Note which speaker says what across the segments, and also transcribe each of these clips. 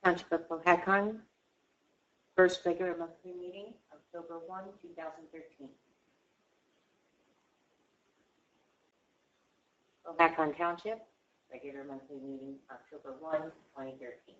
Speaker 1: Township of Powhatan, first regular monthly meeting, October 1, 2013. Powhatan Township, regular monthly meeting, October 1, 2013.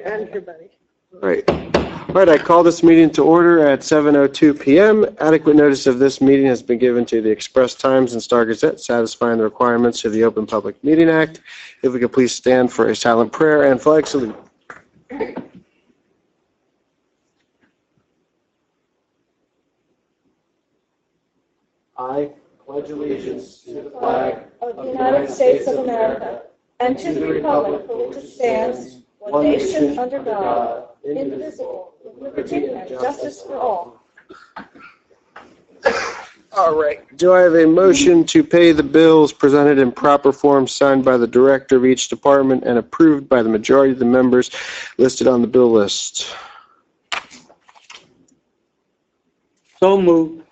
Speaker 2: Everybody.
Speaker 3: All right. All right, I call this meeting to order at 7:02 p.m. Adequate notice of this meeting has been given to the Express Times and Star Gazette, satisfying the requirements of the Open Public Meeting Act. If we could please stand for a silent prayer and flag salute. I pledge allegiance to the flag
Speaker 2: Of the United States of America and to the republic for which it stands, one nation under God, indivisible, with liberty and justice for all.
Speaker 3: All right. Do I have a motion to pay the bills presented in proper form, signed by the director of each department and approved by the majority of the members listed on the bill list?
Speaker 4: So moved.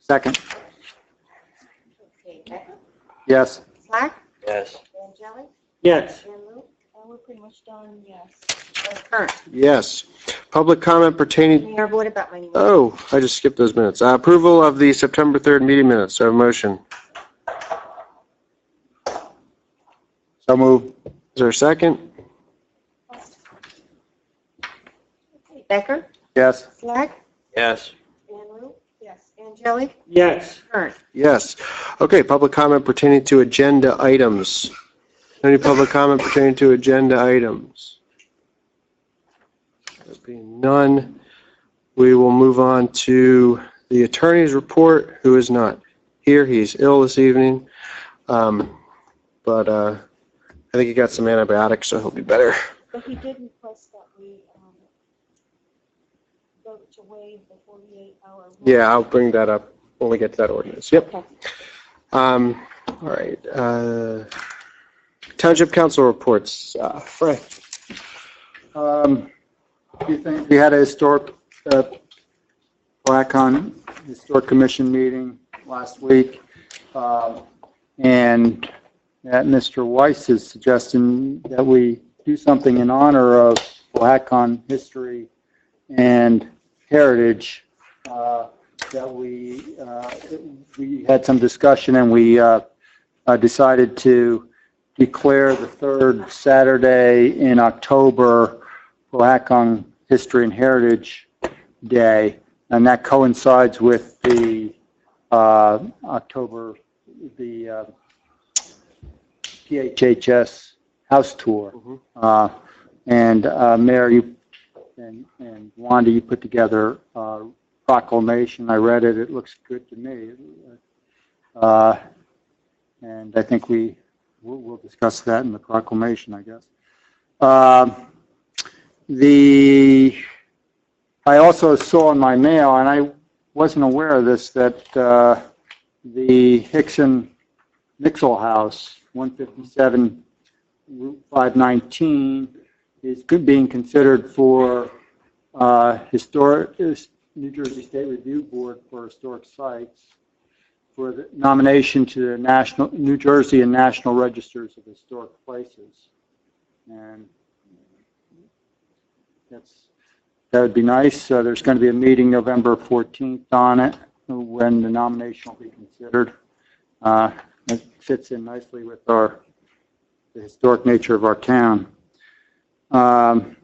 Speaker 5: Second.
Speaker 1: Okay, Becker,
Speaker 5: Yes.
Speaker 1: Slack,
Speaker 4: Yes.
Speaker 1: Angelic,
Speaker 4: Yes.
Speaker 1: and Luke,
Speaker 2: And we're pretty much done, yes.
Speaker 1: and Kern.
Speaker 3: Yes. Public comment pertaining,
Speaker 1: Mayor, what about my?
Speaker 3: oh, I just skipped those minutes. Approval of the September 3rd meeting minutes. So motion.
Speaker 5: So moved.
Speaker 3: Is there a second?
Speaker 1: Okay, Becker,
Speaker 5: Yes.
Speaker 1: Slack,
Speaker 4: Yes.
Speaker 1: and Luke,
Speaker 2: Yes.
Speaker 1: Angelic,
Speaker 4: Yes.
Speaker 1: Kern.
Speaker 3: Yes. Okay, public comment pertaining to agenda items. Any public comment pertaining to agenda items? There being none, we will move on to the attorney's report, who is not here. He's ill this evening. But I think he got some antibiotics, so he'll be better.
Speaker 2: But he did request that we vote to waive the 48-hour rule.
Speaker 3: Yeah, I'll bring that up when we get to that ordinance. Yep.
Speaker 2: Okay.
Speaker 3: All right. Township Council reports. Frank.
Speaker 5: You think we had a historic Powhatan Historic Commission meeting last week, and that Mr. Weiss is suggesting that we do something in honor of Powhatan history and heritage. That we had some discussion, and we decided to declare the third Saturday in October Powhatan History and Heritage Day, and that coincides with the October, the PHHS house tour. And Mayor, you and Wanda, you put together a proclamation. I read it. It looks good to me. And I think we'll discuss that in the proclamation, I guess. I also saw in my mail, and I wasn't aware of this, that the Hickson Mixel House, 157 Route 519, is being considered for New Jersey State Review Board for Historic Sites for the nomination to the New Jersey and National Registers of Historic Places. And that would be nice. There's going to be a meeting November 14th on it when the nomination will be considered. It fits in nicely with the historic nature of our town. And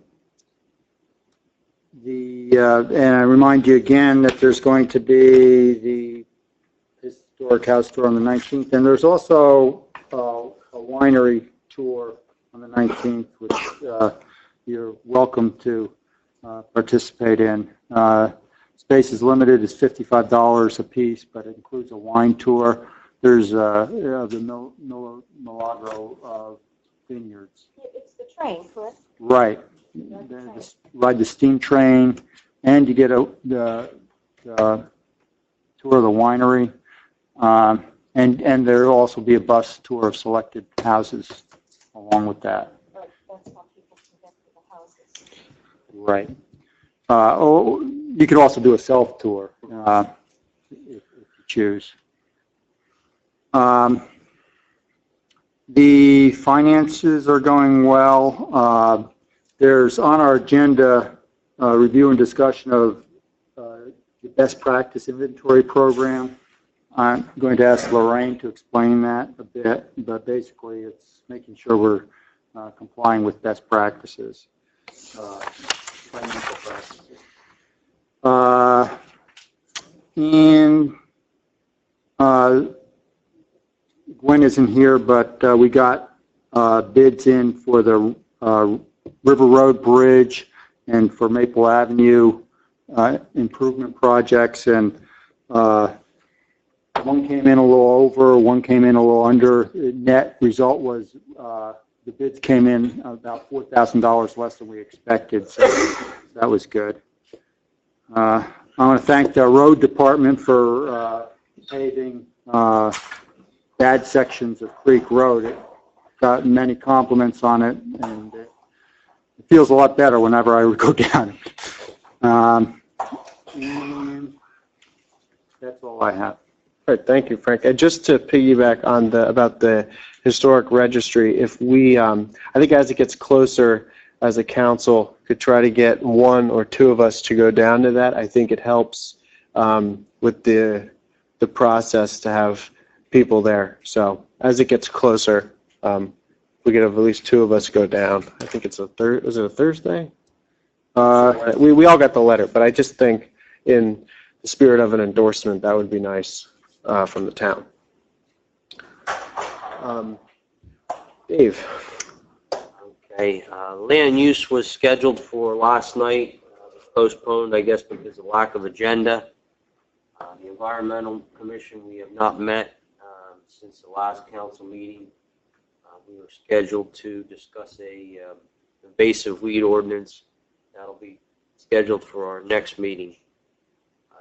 Speaker 5: I remind you again that there's going to be the historic house tour on the 19th, and there's also a winery tour on the 19th, which you're welcome to participate in. Space is limited, it's $55 a piece, but it includes a wine tour. There's the Milagro Vineyards.
Speaker 2: It's the train, correct?
Speaker 5: Right. Ride the steam train, and you get the tour of the winery, and there'll also be a bus tour of selected houses along with that.
Speaker 2: Right, that's how people can get to the houses.
Speaker 5: Right. You could also do a self-tour if you choose. The finances are going well. There's on our agenda review and discussion of the best practice inventory program. I'm going to ask Lorraine to explain that a bit, but basically it's making sure we're complying with best practices, financial practices. Gwen isn't here, but we got bids in for the River Road Bridge and for Maple Avenue improvement projects, and one came in a little over, one came in a little under. Net result was the bids came in about $4,000 less than we expected, so that was good. I want to thank the road department for paving bad sections of Creek Road. It got many compliments on it, and it feels a lot better whenever I go down it. And that's all I have.
Speaker 3: All right, thank you, Frank. And just to piggyback on about the historic registry, if we, I think as it gets closer, as a council, could try to get one or two of us to go down to that. I think it helps with the process to have people there. So as it gets closer, we could have at least two of us go down. I think it's was it a Thursday? We all got the letter, but I just think in the spirit of an endorsement, that would be nice from the town. Dave.
Speaker 6: Okay, land use was scheduled for last night, postponed, I guess, because of lack of agenda. The Environmental Commission, we have not met since the last council meeting. We were scheduled to discuss a invasive weed ordinance. That'll be scheduled for our next meeting.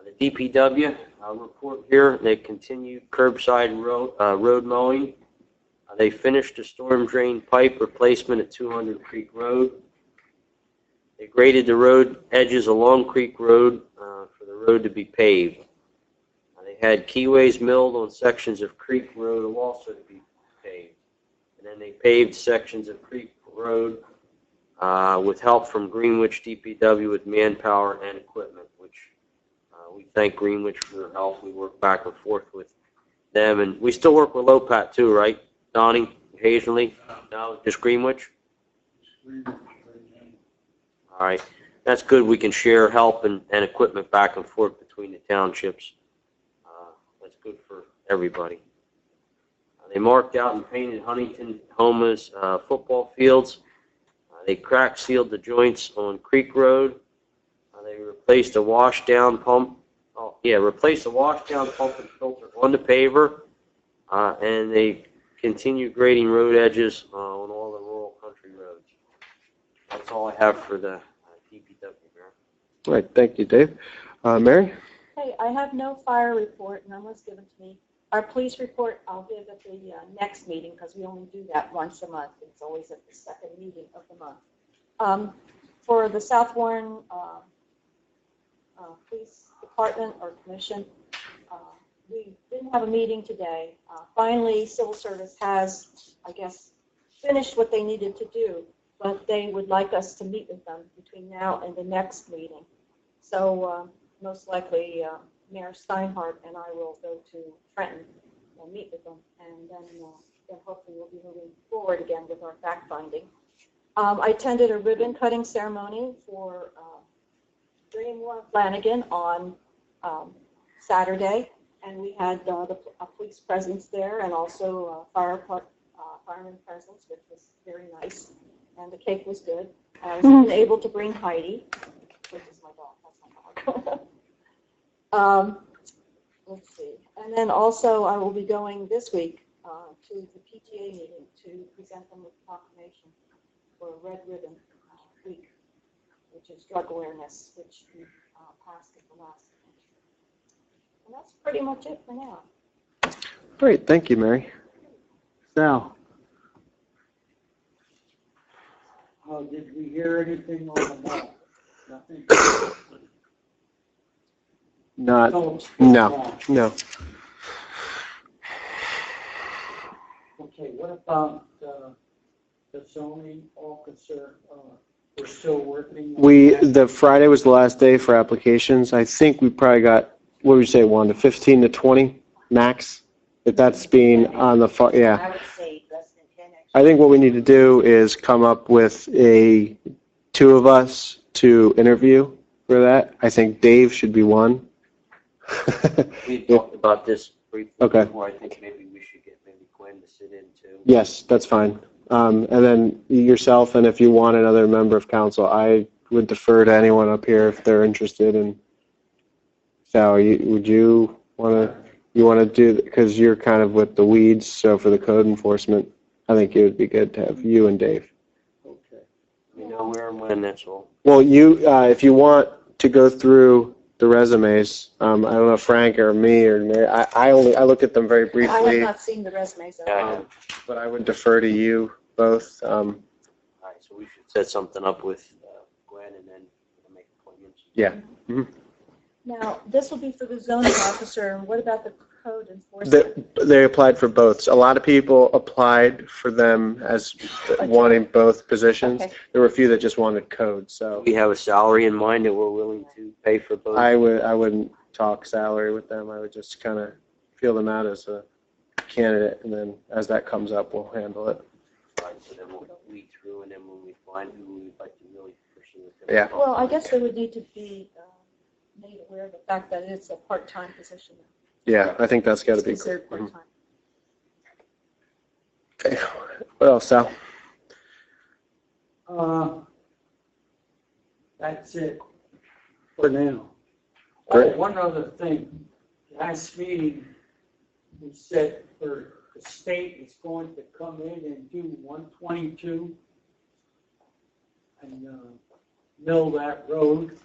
Speaker 6: The DPW report here, they continued curbside road mowing. They finished a storm drain pipe replacement at 200 Creek Road. They graded the road edges along Creek Road for the road to be paved. They had keyways milled on sections of Creek Road also to be paved. And then they paved sections of Creek Road with help from Greenwich DPW with manpower and equipment, which we thank Greenwich for their help. We work back and forth with them, and we still work with LOPAT too, right, Donnie? Occasionally? No, just Greenwich? All right. That's good. We can share help and equipment back and forth between the townships. That's good for everybody. They marked out and painted Huntington Homa's football fields. They crack sealed the joints on Creek Road. They replaced a washdown pump. Replaced a washdown pump and filter on the paver. And they continue grading road edges on all the rural country roads. That's all I have for the DPW, Mayor.
Speaker 3: All right, thank you, Dave. Mary?
Speaker 2: Hey, I have no fire report, none was given to me. Our police report I'll give at the next meeting, because we only do that once a month. It's always at the second meeting of the month. For the South Warren Police Department or Commission, we didn't have a meeting today. Finally, Civil Service has, I guess, finished what they needed to do, but they would like us to meet with them between now and the next meeting. So most likely Mayor Steinhardt and I will go to Trenton and meet with them, and then hopefully we'll be moving forward again with our fact finding. I attended a ribbon cutting ceremony for Dreamwell Flanagan on Saturday, and we had a police presence there and also fireman presence, which was very nice, and the cake was good. I was able to bring Heidi, which is my dog. That's my dog. Let's see. And then also, I will be going this week to the PTA meeting to present them with proclamation for Red Ribbon Week, which is drug awareness, which we passed at the last convention. And that's pretty much it for now.
Speaker 3: Great, thank you, Mary.
Speaker 5: Sal?
Speaker 4: Did we hear anything on the mall? Nothing?
Speaker 3: No.
Speaker 4: Okay, what about the zoning officer? We're still working on that?
Speaker 3: The Friday was the last day for applications. I think we probably got, what would you say, 15 to 20 max? If that's being on the far, yeah.
Speaker 1: I would say less than 10, actually.
Speaker 3: I think what we need to do is come up with two of us to interview for that. I think Dave should be one.
Speaker 6: We talked about this briefly
Speaker 3: Okay.
Speaker 6: before. I think maybe we should get maybe Quinn to sit in too.
Speaker 3: Yes, that's fine. And then yourself, and if you want another member of council, I would defer to anyone up here if they're interested. And Sal, would you want to do, because you're kind of with the weeds, so for the code enforcement, I think it would be good to have you and Dave.
Speaker 4: Okay.
Speaker 6: You know where and when, that's all.
Speaker 3: Well, if you want to go through the resumes, I don't know, Frank or me or Mary, I look at them very
Speaker 2: I have
Speaker 3: briefly,
Speaker 2: not seen the resumes. though.
Speaker 6: Yeah, I know.
Speaker 3: but I would defer to you both.
Speaker 6: All right, so we should set something up with Gwen and then make appointments.
Speaker 3: Yeah.
Speaker 2: Now, this will be for the zoning officer, and what about the code enforcement?
Speaker 3: They applied for both. A lot of people applied for them as wanting both positions.
Speaker 2: Okay.
Speaker 3: There were a few that just wanted code, so
Speaker 6: We have a salary in mind that we're willing to pay for both.
Speaker 3: I wouldn't talk salary with them. I would just kind of feel them out as a candidate, and then as that comes up, we'll handle it.
Speaker 6: Right, so then we'll weed through, and then when we find who we'd like to really pursue it.
Speaker 3: Yeah.
Speaker 2: Well, I guess they would need to be made aware of the fact that it's a part-time position.
Speaker 3: Yeah, I think that's got to
Speaker 2: It's
Speaker 3: be.
Speaker 2: considered part-time.
Speaker 3: Okay. What else, Sal?
Speaker 4: That's it for now.
Speaker 3: Great.
Speaker 4: Oh, one other thing. Last meeting, we said the state is going to come in and do 122 and mill that road.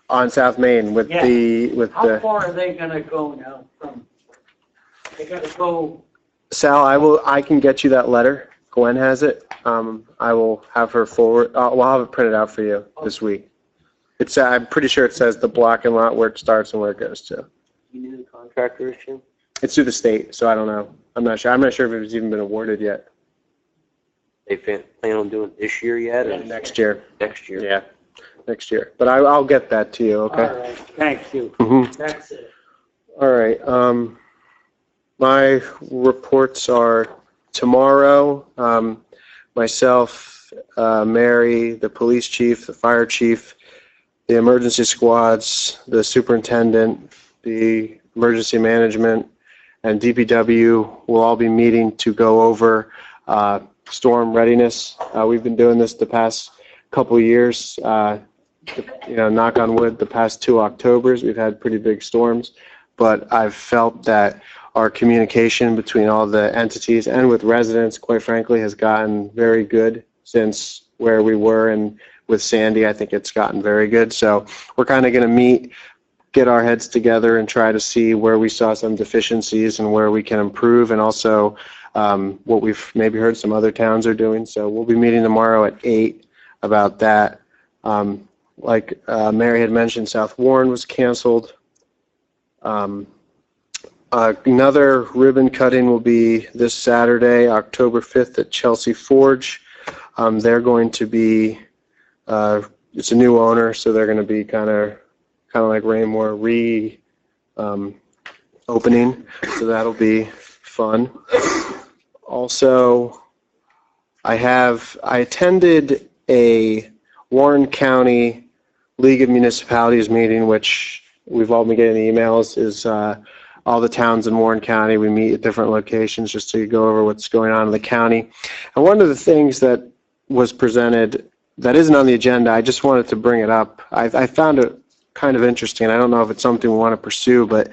Speaker 3: On South Main with
Speaker 4: Yeah. How
Speaker 3: the
Speaker 4: far are they gonna go now from, they gotta go,
Speaker 3: Sal, I can get you that letter. Gwen has it. I will have her forward. We'll have it printed out for you this week. I'm pretty sure it says the block and lot where it starts and where it goes to.
Speaker 6: You knew the contractor issue?
Speaker 3: It's through the state, so I don't know. I'm not sure. I'm not sure if it's even been awarded yet.
Speaker 6: They plan on doing it this year yet or
Speaker 3: Next year.
Speaker 6: next year?
Speaker 3: Yeah, next year. But I'll get that to you, okay?
Speaker 4: all right, thank you.
Speaker 3: Mhm.
Speaker 4: That's it.
Speaker 3: All right. My reports are tomorrow. Myself, Mary, the police chief, the fire chief, the emergency squads, the superintendent, the emergency management, and DPW will all be meeting to go over storm readiness. We've been doing this the past couple of years. Knock on wood, the past 2 Octobers, we've had pretty big storms, but I've felt that our communication between all the entities and with residents, quite frankly, has gotten very good since where we were, and with Sandy, I think it's gotten very good. So we're kind of going to meet, get our heads together, and try to see where we saw some deficiencies and where we can improve, and also what we've maybe heard some other towns are doing. So we'll be meeting tomorrow at 8 about that. Like Mary had mentioned, South Warren was canceled. Another ribbon cutting will be this Saturday, October 5th at Chelsea Forge. They're going to be, it's a new owner, so they're going to be kind of like Raymore opening, so that'll be fun. Also, I attended a Warren County League of Municipalities meeting, which we've all been getting emails, is all the towns in Warren County. We meet at different locations just to go over what's going on in the county. And one of the things that was presented that isn't on the agenda, I just wanted to bring it up. I found it kind of interesting. I don't know if it's something we want to pursue, but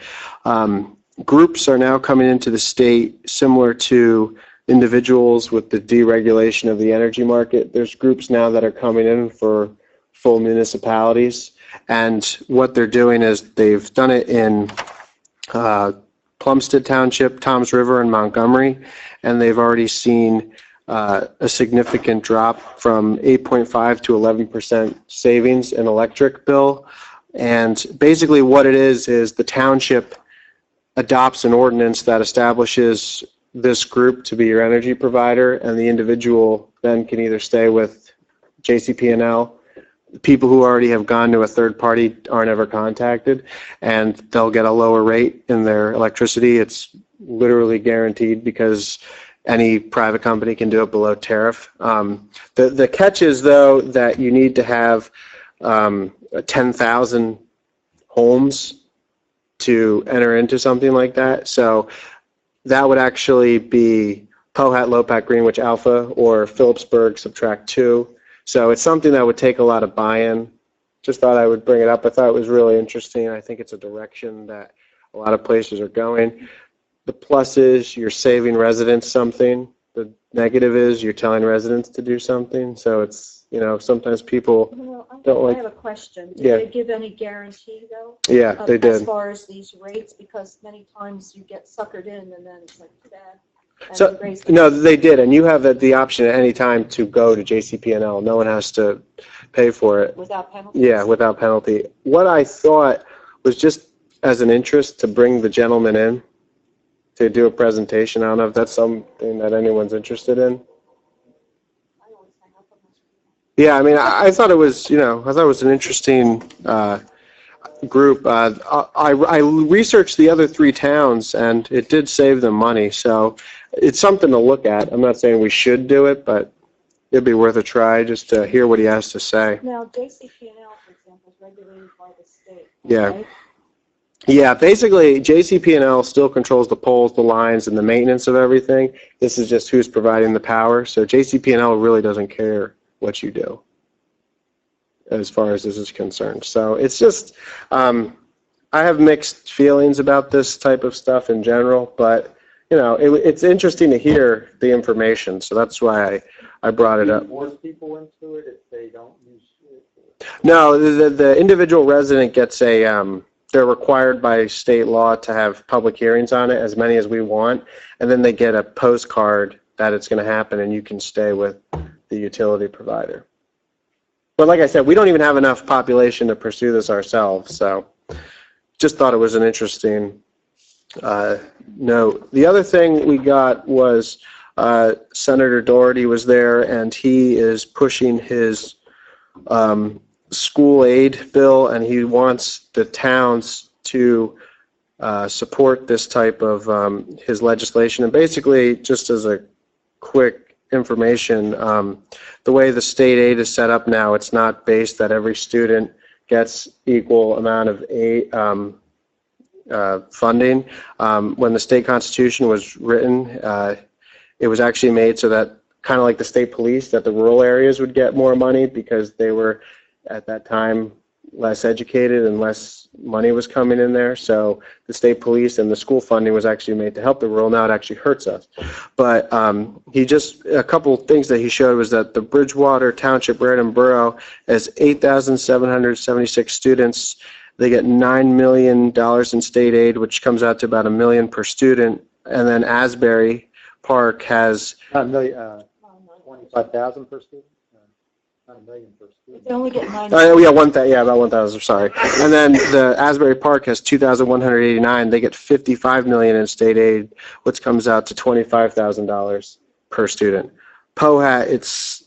Speaker 3: groups are now coming into the state similar to individuals with the deregulation of the energy market. There's groups now that are coming in for full municipalities, and what they're doing is they've done it in Plumstead Township, Toms River, and Montgomery, and they've already seen a significant drop from 8.5 to 11% savings in electric bill. And basically what it is the township adopts an ordinance that establishes this group to be your energy provider, and the individual then can either stay with JCP&L. People who already have gone to a third party aren't ever contacted, and they'll get a lower rate in their electricity. It's literally guaranteed because any private company can do it below tariff. The catch is, though, that you need to have 10,000 homes to enter into something like that. So that would actually be Pohat, Lopat, Greenwich, Alpha, or Phillipsburg, subtract 2. So it's something that would take a lot of buy-in. Just thought I would bring it up. I thought it was really interesting. I think it's a direction that a lot of places are going. The plus is you're saving residents something. The negative is you're telling residents to do something. So it's, you know, sometimes people don't like.
Speaker 2: I have a question. Did
Speaker 3: Yeah.
Speaker 2: they give any guarantee, though?
Speaker 3: Yeah, they
Speaker 2: As
Speaker 3: did.
Speaker 2: far as these rates, because many times you get suckered in and then it's like, too bad. And
Speaker 3: So,
Speaker 2: they raise
Speaker 3: no, they did, and you have the option at any time to go to JCP&L. No one has to pay for it.
Speaker 2: without penalties?
Speaker 3: Yeah, without penalty. What I thought was just as an interest to bring the gentleman in to do a presentation. I don't know if that's something that anyone's interested in.
Speaker 2: I always hang up on those people.
Speaker 3: Yeah, I mean, I thought it was, you know, I thought it was an interesting group. I researched the other 3 towns, and it did save them money. So it's something to look at. I'm not saying we should do it, but it'd be worth a try just to hear what he has to say.
Speaker 2: Now, JCP&L, for example, is regulated by the state.
Speaker 3: Yeah.
Speaker 2: right?
Speaker 3: Yeah, basically, JCP&L still controls the poles, the lines, and the maintenance of everything. This is just who's providing the power. So JCP&L really doesn't care what you do as far as this is concerned. So it's just, I have mixed feelings about this type of stuff in general, but, you know, it's interesting to hear the information. So that's why I brought it up.
Speaker 5: Force people into it if they don't use it?
Speaker 3: No, the individual resident gets a, they're required by state law to have public hearings on it, as many as we want, and then they get a postcard that it's going to happen, and you can stay with the utility provider. But like I said, we don't even have enough population to pursue this ourselves, so just thought it was an interesting note. The other thing we got was Senator Doherty was there, and he is pushing his school aid bill, and he wants the towns to support this type of his legislation. And basically, just as a quick information, the way the state aid is set up now, it's not based that every student gets equal amount of aid, funding. When the state constitution was written, it was actually made so that, kind of like the state police, that the rural areas would get more money because they were at that time less educated and less money was coming in there. So the state police and the school funding was actually made to help the rural. Now it actually hurts us. But a couple things that he showed was that the Bridgewater Township, Raritan Borough, has 8,776 students. They get $9 million in state aid, which comes out to about $1 million per student. And then Asbury Park has
Speaker 5: Not a million, 25,000 per student? Not a million per student.
Speaker 2: They only get 9.
Speaker 3: about 1,000, sorry. And then the Asbury Park has 2,189. They get $55 million in state aid, which comes out to $25,000 per student. Pohat, it's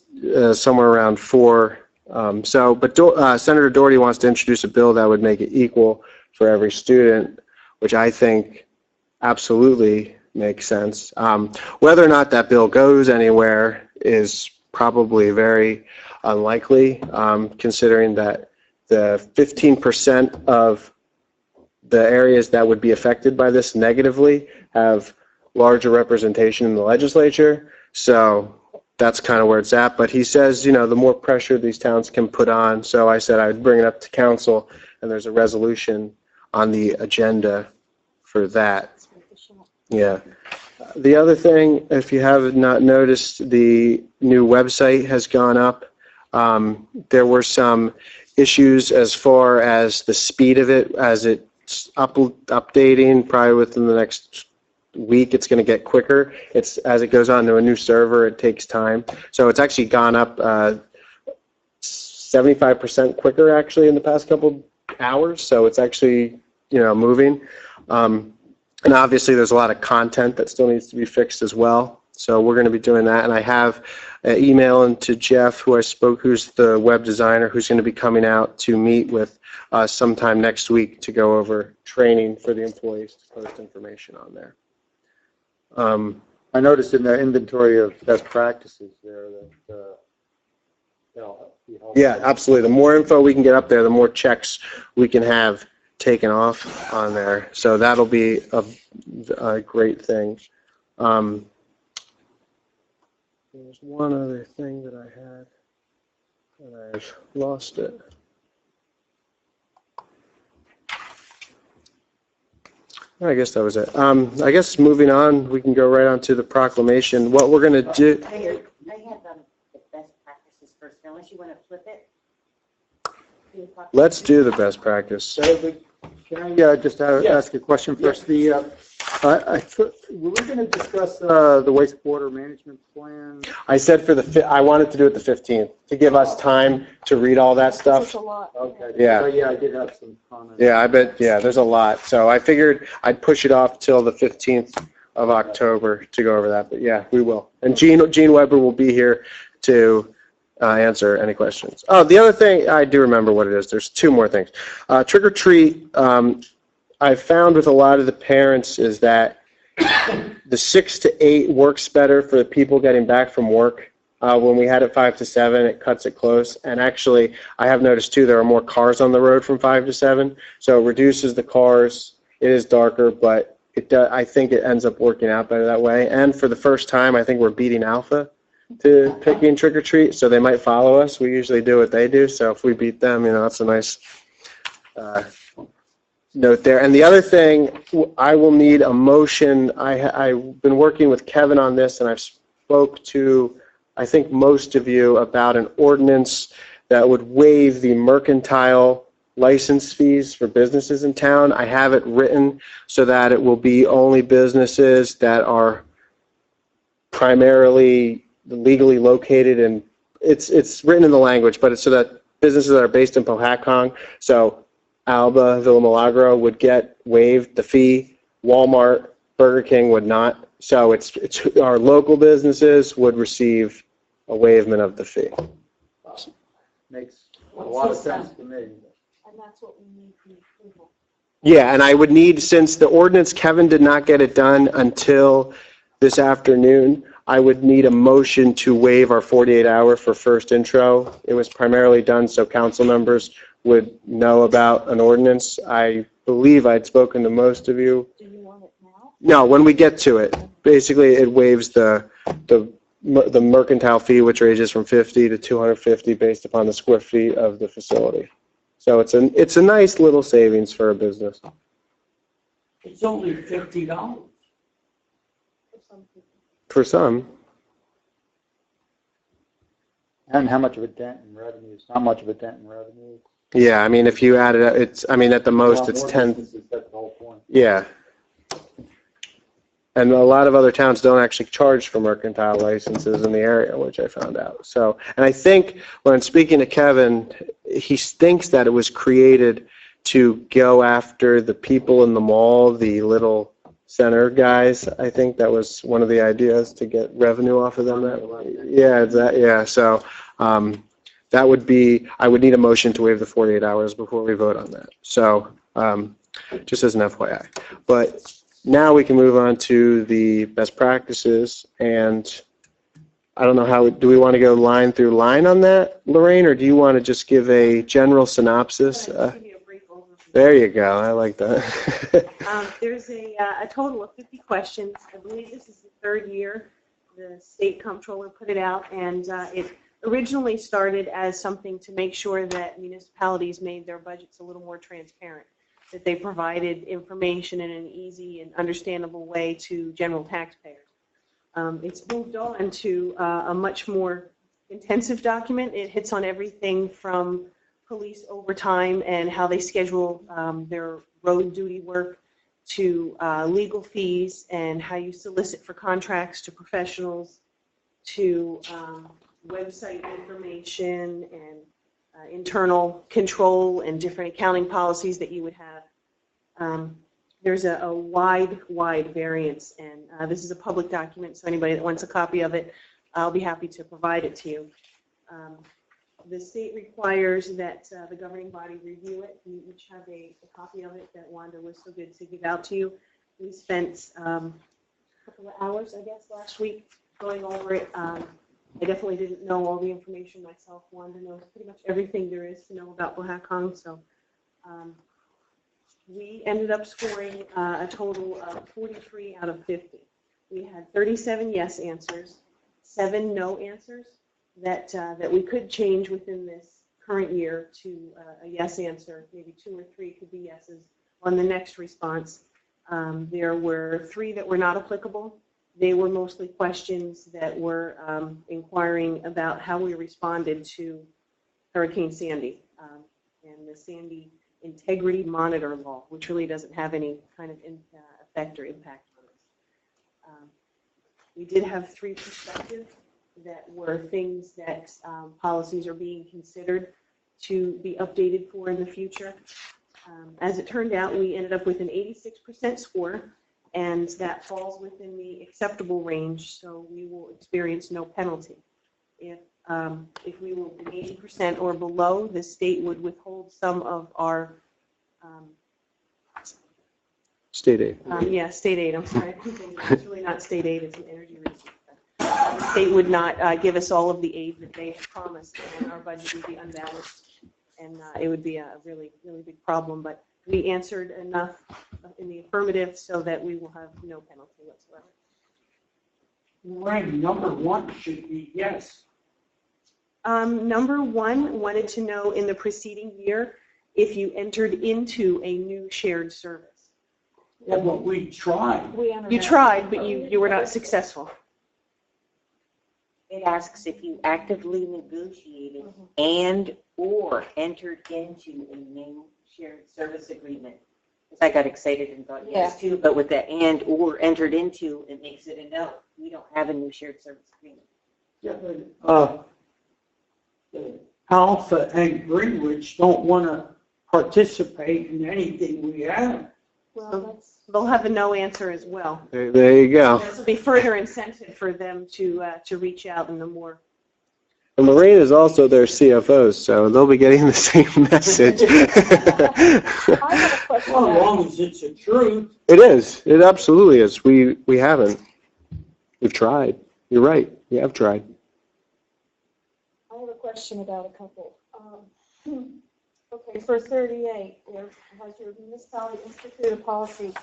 Speaker 3: somewhere around 4. But Senator Doherty wants to introduce a bill that would make it equal for every student, which I think absolutely makes sense. Whether or not that bill goes anywhere is probably very unlikely, considering that the 15% of the areas that would be affected by this negatively have larger representation in the legislature. So that's kind of where it's at. But he says, you know, the more pressure these towns can put on. So I said I'd bring it up to council, and there's a resolution on the agenda for that. Yeah. The other thing, if you have not noticed, the new website has gone up. There were some issues as far as the speed of it, as it's updating. Probably within the next week, it's going to get quicker. It's as it goes on to a new server, it takes time. So it's actually gone up 75% quicker actually in the past couple hours. So it's actually, moving. And obviously, there's a lot of content that still needs to be fixed as well. So we're going to be doing that. And I have an email into Jeff, who's the web designer, who's going to be coming out to meet with us sometime next week to go over training for the employees to post information on there.
Speaker 5: I noticed in the inventory of best practices there that, be helpful.
Speaker 3: Yeah, absolutely. The more info we can get up there, the more checks we can have taken off on there. So that'll be a great thing. There's one other thing that I had, and I've lost it. I guess that was it. I guess moving on, we can go right on to the proclamation. What we're going to do.
Speaker 1: I have the best practices first, unless you want to flip it.
Speaker 3: Let's do the best practice.
Speaker 5: Can I just ask a question first? Were we going to discuss the wastewater management plan?
Speaker 3: I said I wanted to do it the 15th to give us time to read all that
Speaker 2: It's
Speaker 3: stuff.
Speaker 2: a lot.
Speaker 5: Okay.
Speaker 3: Yeah.
Speaker 5: So, yeah, I did have some comments.
Speaker 3: Yeah, I bet. Yeah, there's a lot. So I figured I'd push it off till the 15th of October to go over that. But yeah, we will. And Gene Weber will be here to answer any questions. Oh, the other thing, I do remember what it is. There's two more things. Trick or treat, I've found with a lot of the parents is that the 6 to 8 works better for the people getting back from work. When we had it 5 to 7, it cuts it close. And actually, I have noticed too, there are more cars on the road from 5 to 7. So it reduces the cars. It is darker, but I think it ends up working out better that way. And for the first time, I think we're beating Alpha to picking trick or treat, so they might follow us. We usually do what they do, so if we beat them, that's a nice note there. And the other thing, I will need a motion. I've been working with Kevin on this, and I've spoke to, I think, most of you about an ordinance that would waive the mercantile license fees for businesses in town. I have it written so that it will be only businesses that are primarily legally located, and it's written in the language, but it's so that businesses that are based in Pohatcong, so Alba, Villa Milagro would get waived the fee. Walmart, Burger King would not. So it's our local businesses would receive a waivement of the fee.
Speaker 5: Makes a lot of sense to me.
Speaker 2: And that's what we need for approval.
Speaker 3: Yeah, and I would need, since the ordinance, Kevin did not get it done until this afternoon, I would need a motion to waive our 48-hour for first intro. It was primarily done so council members would know about an ordinance. I believe I'd spoken to most of you.
Speaker 2: Do you want it now?
Speaker 3: No, when we get to it, basically it waives the mercantile fee, which ranges from 50 to 250 based upon the square feet of the facility. So it's a nice little savings for a business.
Speaker 4: It's only $50.
Speaker 3: For some.
Speaker 5: And how much of a dent in revenue? It's not much of a dent in revenue.
Speaker 3: Yeah, I mean, if you add it up, at the most, it's 10.
Speaker 5: That's the whole point.
Speaker 3: Yeah. And a lot of other towns don't actually charge for mercantile licenses in the area, which I found out. So, and I think when speaking to Kevin, he thinks that it was created to go after the people in the mall, the little center guys. I think that was one of the ideas, to get revenue off of them. Yeah. So that would be, I would need a motion to waive the 48 hours before we vote on that. So just as an FYI. But now we can move on to the best practices, and I don't know do we want to go line through line on that, Lorraine, or do you want to just give a general synopsis?
Speaker 1: Give you a brief overview.
Speaker 3: There you go. I like that.
Speaker 1: There's a total of 50 questions. I believe this is the third year the state comptroller put it out, and it originally started as something to make sure that municipalities made their budgets a little more transparent. that they provided information in an easy and understandable way to general taxpayers. It's moved on to a much more intensive document. It hits on everything from police overtime and how they schedule their road duty work to legal fees and how you solicit for contracts to professionals to website information and internal control and different accounting policies that you would have. There's a wide variance, and this is a public document, so anybody that wants a copy of it, I'll be happy to provide it to you. The state requires that the governing body review it. You each have a copy of it that Wanda was so good to give out to you. We spent a couple of hours, I guess, last week going over it. I definitely didn't know all the information myself. Wanda knows pretty much everything there is to know about Cohasset, so we ended up scoring a total of 43 out of 50. We had 37 yes answers, 7 no answers that we could change within this current year to a yes answer. Maybe 2 or 3 could be yeses on the next response. There were 3 that were not applicable. They were mostly questions that were inquiring about how we responded to Hurricane Sandy and the Sandy Integrity Monitor Law, which really doesn't have any kind of effect or impact on us. We did have 3 perspectives that were things that policies are being considered to be updated for in the future. As it turned out, we ended up with an 86% score, and that falls within the acceptable range, so we will experience no penalty. If we were 80% or below, the state would withhold some of our
Speaker 3: State aid.
Speaker 1: state aid. I'm sorry. It's really not state aid. It's an energy resource. The state would not give us all of the aid that they promised, and our budget would be unbalanced, and it would be a really big problem. But we answered enough in the affirmative so that we will have no penalty whatsoever.
Speaker 4: Right, number 1 should be yes.
Speaker 1: Number 1 wanted to know in the preceding year if you entered into a new shared service.
Speaker 4: Yeah, but we tried.
Speaker 1: You tried, but you were not successful.
Speaker 7: It asks if you actively negotiated and or entered into a new shared service agreement. Because I got excited and thought yes too, but with the and or entered into, it makes it a no. We don't have a new shared service agreement.
Speaker 4: Yeah, but Alpha and Greenwich don't want to participate in anything we have.
Speaker 1: Well, they'll have a no answer as well.
Speaker 3: There you go.
Speaker 1: This will be further incentive for them to reach out in the more.
Speaker 3: And Lorraine is also their CFO, so they'll be getting the same message.
Speaker 2: I have a question.
Speaker 4: Well, as long as it's the truth.
Speaker 3: It is. It absolutely is. We haven't. We've tried. You're right. We have tried.
Speaker 2: I have a question about a couple. Okay, for 38, has your municipality instituted a policy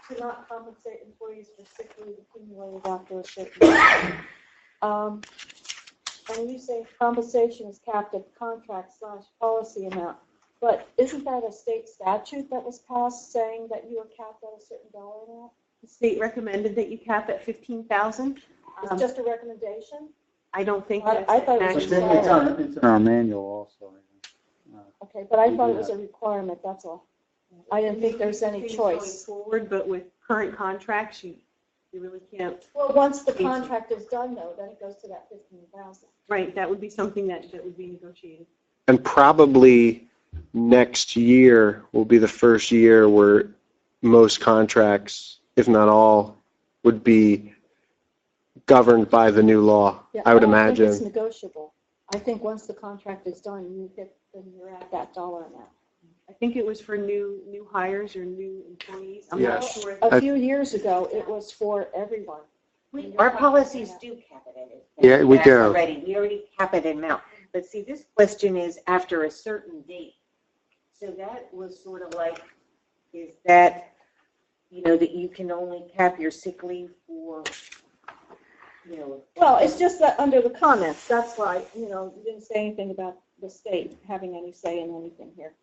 Speaker 2: to not compensate employees for sick leave accumulated after a certain time? And you say compensation is capped at contract/policy amount, but isn't that a state statute that was passed saying that you are capped at a certain dollar amount?
Speaker 1: The state recommended that you cap at 15,000.
Speaker 2: It's just a recommendation?
Speaker 1: I don't think
Speaker 2: I
Speaker 1: that's
Speaker 2: thought it was
Speaker 1: actually.
Speaker 5: It's in our manual also.
Speaker 2: Okay, but I thought it was a requirement, that's all. I didn't think there was any
Speaker 1: Things
Speaker 2: choice.
Speaker 1: Going forward, but with current contracts, you really can't.
Speaker 2: Well, once the contract is done, though, then it goes to that 15,000.
Speaker 1: Right, that would be something that would be negotiated.
Speaker 3: And probably next year will be the first year where most contracts, if not all, would be governed by the new law,
Speaker 2: Yeah,
Speaker 3: I would
Speaker 2: don't think
Speaker 3: imagine.
Speaker 2: it's negotiable. I think once the contract is done, then you're at that dollar amount.
Speaker 1: I think it was for new hires or new employees. I'm not
Speaker 3: Yes.
Speaker 1: sure.
Speaker 2: A few years ago, it was for everyone.
Speaker 7: Our policies do cap it at it.
Speaker 3: Yeah, we do.
Speaker 7: We already cap it in amount. But see, this question is after a certain date. So that was sort of like, is that, that you can only cap your sick leave for,
Speaker 2: Well, it's just that under the comments, that's why, you didn't say anything about the state having any say in anything here.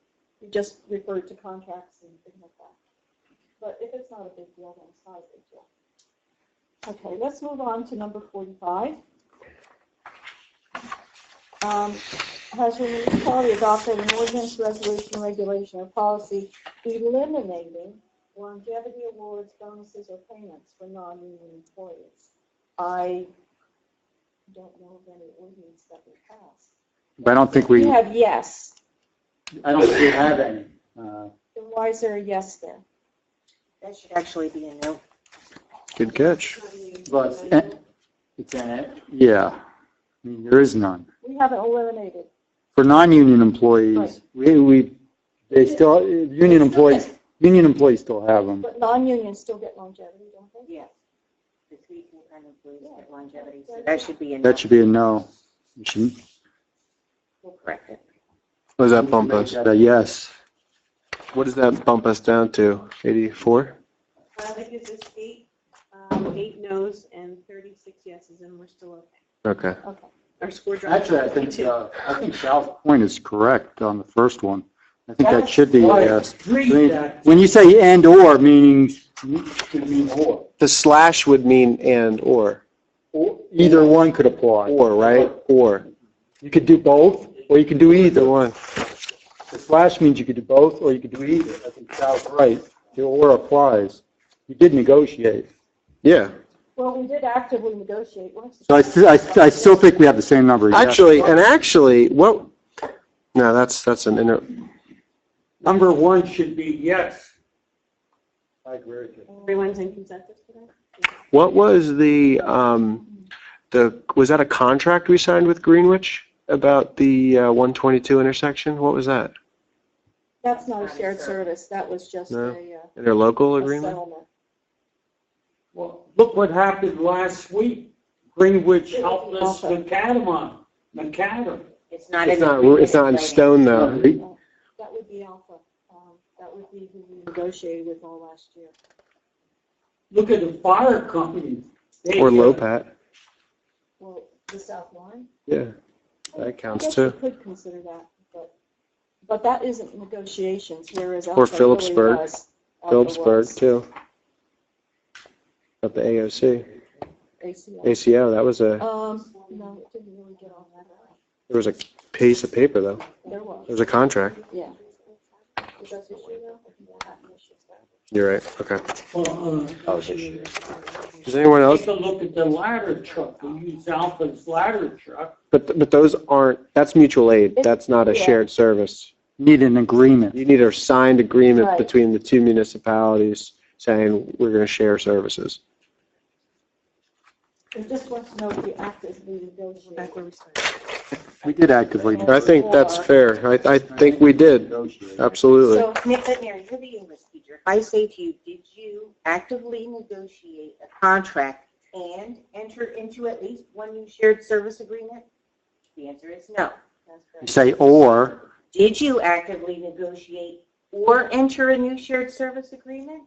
Speaker 2: You just referred to contracts and things like that. But if it's not a big deal, then it's not a big deal. Okay, let's move on to number 45. Has your municipality adopted an ordinance, resolution, regulation, or policy eliminating longevity awards, bonuses, or payments for non-union employees? I don't know of any ordinance that we passed.
Speaker 5: But I don't think
Speaker 2: We have yes.
Speaker 5: I don't think we have any.
Speaker 2: Then why is there a yes there?
Speaker 7: That should actually be a no.
Speaker 3: Good catch.
Speaker 5: But it's yeah, I mean, there is none.
Speaker 2: We haven't eliminated.
Speaker 5: For non-union employees, they still, union employees still have them.
Speaker 2: But non-unions still get longevity, don't they?
Speaker 7: Yes. The 3 full-time employees get longevity, so that should be a no.
Speaker 5: That should be a no. You shouldn't.
Speaker 7: We'll correct it.
Speaker 3: What does that bump us?
Speaker 5: Yes.
Speaker 3: What does that bump us down to? 84?
Speaker 1: That gives us 8 no's and 36 yeses, and we're still okay.
Speaker 3: Okay.
Speaker 2: Okay.
Speaker 1: Our score dropped
Speaker 5: Actually,
Speaker 1: to 52.
Speaker 5: I think South Point is correct on the first one. I think that should be
Speaker 4: I
Speaker 5: yes.
Speaker 4: agree that
Speaker 5: When you say and or, meaning, it mean or.
Speaker 3: The slash would mean and or.
Speaker 5: Either one could apply.
Speaker 3: Or, right? Or.
Speaker 5: You could do both, or you could do
Speaker 3: Either
Speaker 5: either.
Speaker 3: one.
Speaker 5: The slash means you could do both, or you could do either. I think Sal's right. The or applies. You did negotiate.
Speaker 3: Yeah.
Speaker 2: Well, we did actively negotiate.
Speaker 5: So I still think we have the same number. yes.
Speaker 3: Actually, what? No, that's an inner.
Speaker 4: number 1 should be yes.
Speaker 5: I agree with you.
Speaker 1: Everyone's in consensus for that?
Speaker 3: What was was that a contract we signed with Greenwich about the 122 intersection? What was that?
Speaker 2: That's not a shared service. That was just
Speaker 3: No.
Speaker 2: a
Speaker 3: Interlocal agreement?
Speaker 2: settlement.
Speaker 4: Well, look what happened last week. Greenwich helped us with Macadam.
Speaker 7: It's not
Speaker 3: It's
Speaker 7: in
Speaker 3: not,
Speaker 7: the
Speaker 3: it's not in stone though.
Speaker 2: That would be Alpha. That would be who we negotiated with all last year.
Speaker 4: Look at the fire company.
Speaker 3: Or Lopat.
Speaker 2: Well, the South Line?
Speaker 3: Yeah, that counts
Speaker 2: I guess
Speaker 3: too.
Speaker 2: you could consider that, but that isn't negotiations, whereas Alpha
Speaker 3: Or
Speaker 2: really
Speaker 3: Phillipsburg.
Speaker 2: was. Alpha
Speaker 3: Phillipsburg
Speaker 2: was
Speaker 3: too. At the AOC.
Speaker 2: ACL.
Speaker 3: ACO, that was a,
Speaker 2: No, it didn't really get on that.
Speaker 3: there was a piece of paper though.
Speaker 2: There was,
Speaker 3: There was a contract.
Speaker 2: yeah. Is that the issue though?
Speaker 3: You're right, okay.
Speaker 4: Well,
Speaker 3: Does anyone else?
Speaker 4: take a look at the ladder truck. We use Alpha's ladder truck.
Speaker 3: But those aren't, that's mutual aid. That's not a
Speaker 2: Yeah.
Speaker 3: shared service.
Speaker 5: Need an agreement.
Speaker 3: You need a signed agreement
Speaker 2: Right.
Speaker 3: between the two municipalities saying we're going to share services.
Speaker 2: I just want to know if we actively negotiate.
Speaker 1: Back where we started.
Speaker 5: We did actively.
Speaker 3: I think that's fair. I think we did. Absolutely.
Speaker 7: So, but Mary, you're the English teacher. If I say to you, did you actively negotiate a contract and enter into at least one new shared service agreement? The answer is no. That's
Speaker 5: You
Speaker 7: correct.
Speaker 5: say or,
Speaker 7: Did you actively negotiate or enter a new shared service agreement?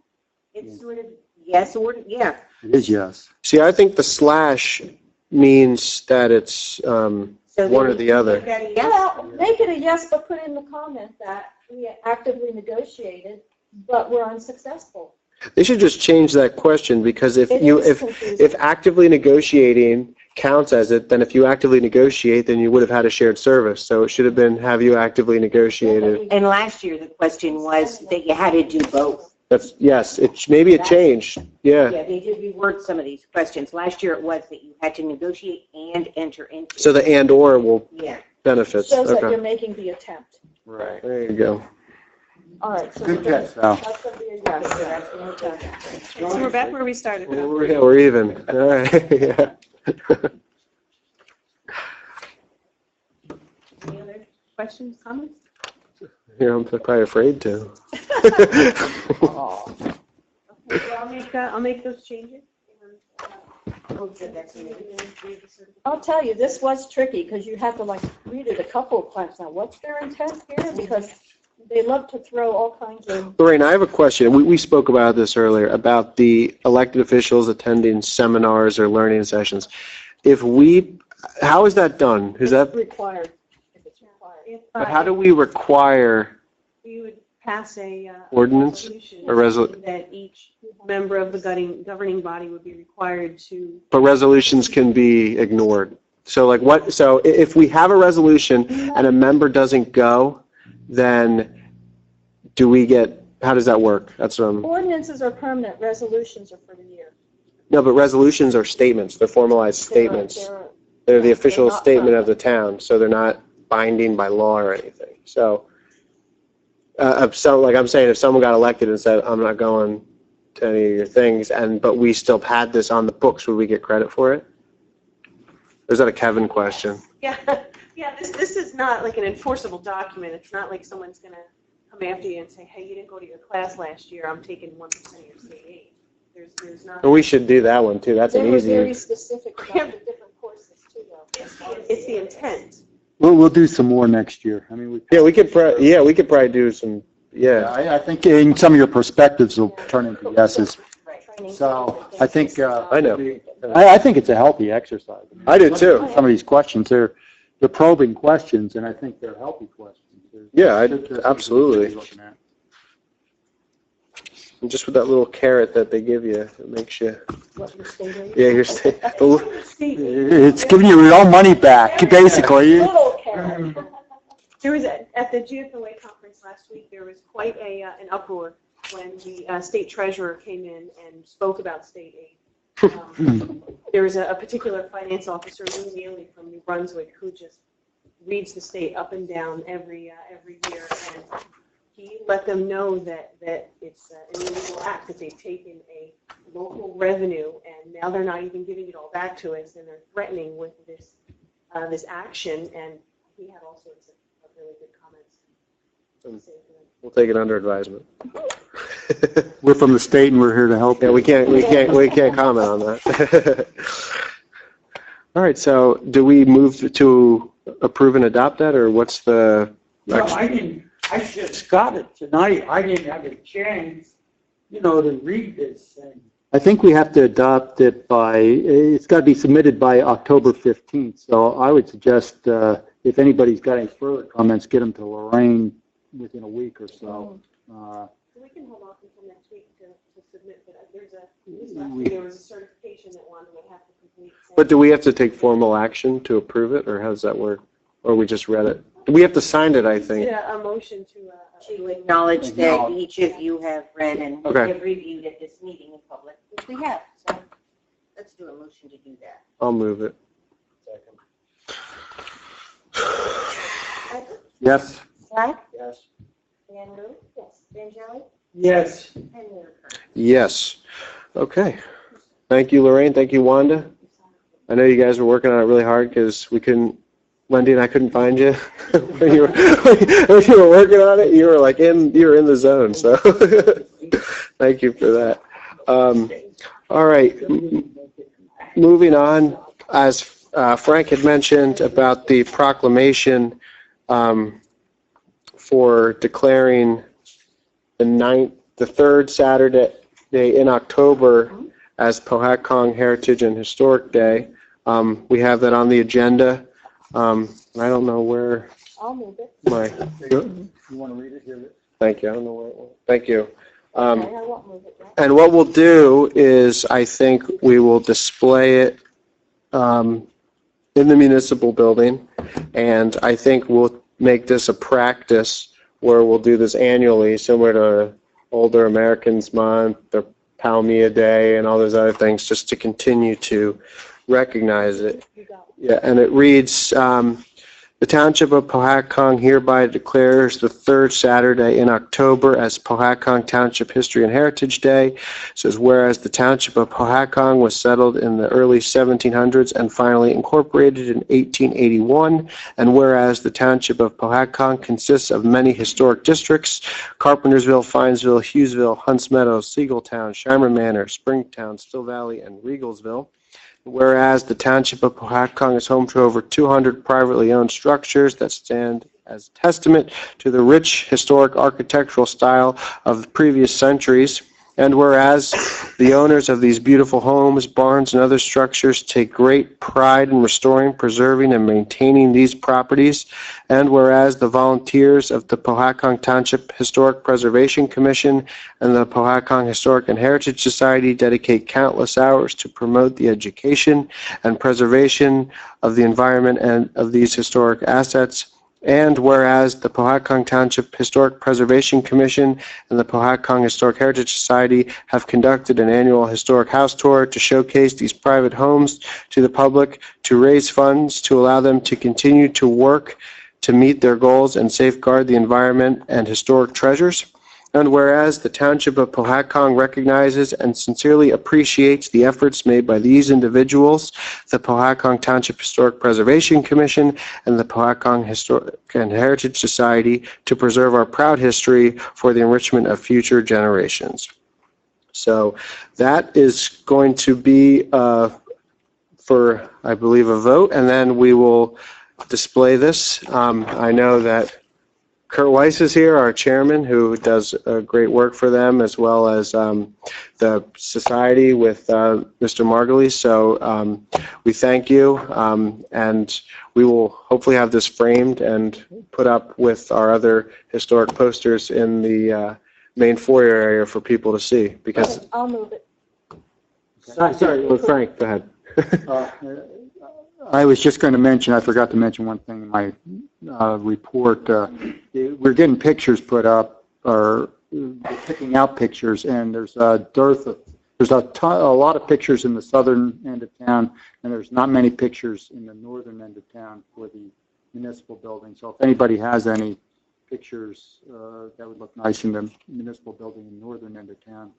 Speaker 7: It's sort of yes or, yeah.
Speaker 5: it is yes.
Speaker 3: See, I think the slash means that it's
Speaker 7: So
Speaker 3: one or
Speaker 7: then
Speaker 3: the
Speaker 7: you
Speaker 3: other.
Speaker 7: make that a yes.
Speaker 2: Well, make it a yes, but put in the comment that we actively negotiated, but we're unsuccessful.
Speaker 3: They should just change that question because if
Speaker 2: It
Speaker 3: you,
Speaker 2: is
Speaker 3: if
Speaker 2: confusing.
Speaker 3: actively negotiating counts as it, then if you actively negotiate, then you would have had a shared service. So it should have been, have you actively negotiated?
Speaker 7: And last year, the question was that you had to do both.
Speaker 3: That's, yes, maybe it changed. Yeah.
Speaker 7: Yeah, they did reword some of these questions. Last year, it was that you had to negotiate and enter into.
Speaker 3: So the and or will
Speaker 7: Yeah.
Speaker 3: benefits.
Speaker 2: Shows that
Speaker 3: Okay.
Speaker 2: you're making the attempt.
Speaker 5: Right.
Speaker 3: There you go.
Speaker 2: All right, so
Speaker 5: Good catch, Sal.
Speaker 2: that's going to be a yes. Okay.
Speaker 1: So we're back where we started. now.
Speaker 3: We're even. All right. Yeah.
Speaker 1: Any other questions, comments?
Speaker 3: Yeah, I'm probably afraid to.
Speaker 1: Okay, well, I'll make those changes.
Speaker 2: I'll tell you, this was tricky because you have to like read it a couple of times. Now, what's their intent here? Because they love to throw all kinds of,
Speaker 3: Lorraine, I have a question. We spoke about this earlier, about the elected officials attending seminars or learning sessions. How is that done? Is that,
Speaker 2: required, if it's required.
Speaker 1: If,
Speaker 3: but how do we require,
Speaker 1: we would pass a
Speaker 3: Ordinance
Speaker 1: resolution
Speaker 3: or resol-
Speaker 1: that each member of the governing body would be required to.
Speaker 3: But resolutions can be ignored. So like what, so if we have a resolution and a member doesn't go, then do we get, how does that work? That's
Speaker 2: Ordinances are permanent, resolutions are for the year.
Speaker 3: no, but resolutions are statements. They're formalized statements. They're the official
Speaker 2: they're not
Speaker 3: statement of the town, so they're not binding by law or anything. So, like I'm saying, if someone got elected and said, I'm not going to any of your things, but we still had this on the books, would we get credit for it? Or is that a Kevin question?
Speaker 1: Yeah, yeah, this is not like an enforceable document. It's not like someone's going to come after you and say, hey, you didn't go to your class last year, I'm taking 1% of your state aid. There's not.
Speaker 3: But we should do that one too. That's
Speaker 2: They
Speaker 3: an
Speaker 2: were
Speaker 3: easy.
Speaker 2: very specific about the different courses too, though.
Speaker 1: It's the intent.
Speaker 5: We'll do some more next year. I mean,
Speaker 3: Yeah, we could probably do some,
Speaker 5: I think in some of your perspectives will turn into yeses.
Speaker 2: Training.
Speaker 5: So I think,
Speaker 3: I know.
Speaker 5: I think it's a healthy exercise.
Speaker 3: I do too.
Speaker 5: Some of these questions, they're probing questions, and I think they're healthy questions.
Speaker 3: Yeah,
Speaker 5: They're
Speaker 3: absolutely.
Speaker 5: looking at.
Speaker 3: And just with that little carrot that they give you, it makes you,
Speaker 2: What your state aid.
Speaker 3: yeah, you're staying.
Speaker 5: It's giving you your own money back, basically.
Speaker 2: Little carrot.
Speaker 1: There was, at the GFOA conference last week, there was quite an uproar when the state treasurer came in and spoke about state aid. There was a particular finance officer, Lou Neely from New Brunswick, who just reads the state up and down every year. And he let them know that it's an illegal act, that they've taken a local revenue and now they're not even giving it all back to us, and they're threatening with this action. And he had all sorts of really good comments to say to them.
Speaker 3: We'll take it under advisement.
Speaker 5: We're from the state, and we're here to help.
Speaker 3: Yeah, we can't comment on that. All right, so do we move to approve and adopt that, or what's the?
Speaker 4: No, I just got it tonight. I didn't have a chance, to read this thing.
Speaker 5: I think we have to adopt it it's got to be submitted by October 15th. So I would suggest if anybody's got any further comments, get them to Lorraine within a week or so.
Speaker 1: We can hold off until next week to submit, but
Speaker 5: We-
Speaker 1: there was a certification that Wanda would have to complete.
Speaker 3: But do we have to take formal action to approve it, or how does that work? Or we just read it? We have to sign it, I think.
Speaker 1: Yeah, a motion to.
Speaker 7: To acknowledge that each of you have read and
Speaker 3: Okay.
Speaker 7: have reviewed at this meeting in public, which we have. So let's do a motion to do that.
Speaker 3: I'll move it.
Speaker 5: Yes.
Speaker 7: Black?
Speaker 4: Yes.
Speaker 7: Van Loo? Yes. Vangelli?
Speaker 4: Yes.
Speaker 7: And Mayor Kern.
Speaker 3: Yes. Okay. Thank you, Lorraine. Thank you, Wanda. I know you guys were working on it really hard because Wendy and I couldn't find you. when you were working on it, you were in the zone. So thank you for that. All right. Moving on, as Frank had mentioned about the proclamation for declaring the third Saturday in October as Powhatan Heritage and Historic Day. We have that on the agenda. I don't know where
Speaker 2: I'll move it.
Speaker 5: You want to read it here?
Speaker 3: thank you. I don't know where it went. Thank you.
Speaker 2: Okay, I won't move it. Right?
Speaker 3: And what we'll do is, I think we will display it in the municipal building, and I think we'll make this a practice where we'll do this annually, similar to Older Americans Month, or Palmia Day, and all those other things, just to continue to recognize it.
Speaker 2: You got it.
Speaker 3: Yeah, and it reads, the Township of Powhatan hereby declares the third Saturday in October as Powhatan Township History and Heritage Day. It says, whereas the Township of Powhatan was settled in the early 1700s and finally incorporated in 1881, and whereas the Township of Powhatan consists of many historic districts, Carpentersville, Finesville, Hughesville, Hunts Meadows, Seagulltown, Shimer Manor, Springtown, Still Valley, and Regalsville. Whereas the Township of Powhatan is home to over 200 privately owned structures that stand as testament to the rich historic architectural style of the previous centuries. And whereas the owners of these beautiful homes, barns, and other structures take great pride in restoring, preserving, and maintaining these properties, and whereas the volunteers of the Powhatan Township Historic Preservation Commission and the Powhatan Historic and Heritage Society dedicate countless hours to promote the education and preservation of the environment and of these historic assets, and whereas the Powhatan Township Historic Preservation Commission and the Powhatan Historic Heritage Society have conducted an annual historic house tour to showcase these private homes to the public, to raise funds, to allow them to continue to work to meet their goals and safeguard the environment and historic treasures. And whereas the Township of Powhatan recognizes and sincerely appreciates the efforts made by these individuals, the Powhatan Township Historic Preservation Commission, and the Powhatan Historic and Heritage Society to preserve our proud history for the enrichment of future generations. So that is going to be for, I believe, a vote, and then we will display this. I know that Kurt Weiss is here, our chairman, who does great work for them, as well as the society with Mr. Margulies. So we thank you, and we will hopefully have this framed and put up with our other historic posters in the main foyer area for people to see. Because
Speaker 2: I'll move it.
Speaker 3: sorry, Frank, go ahead.
Speaker 5: I was just going to mention, I forgot to mention one thing in my report. We're getting pictures put up, or picking out pictures, and there's a dearth of, there's a lot of pictures in the southern end of town, and there's not many pictures in the northern end of town for the municipal building. So if anybody has any pictures that would look nice in the municipal building in the northern end of town,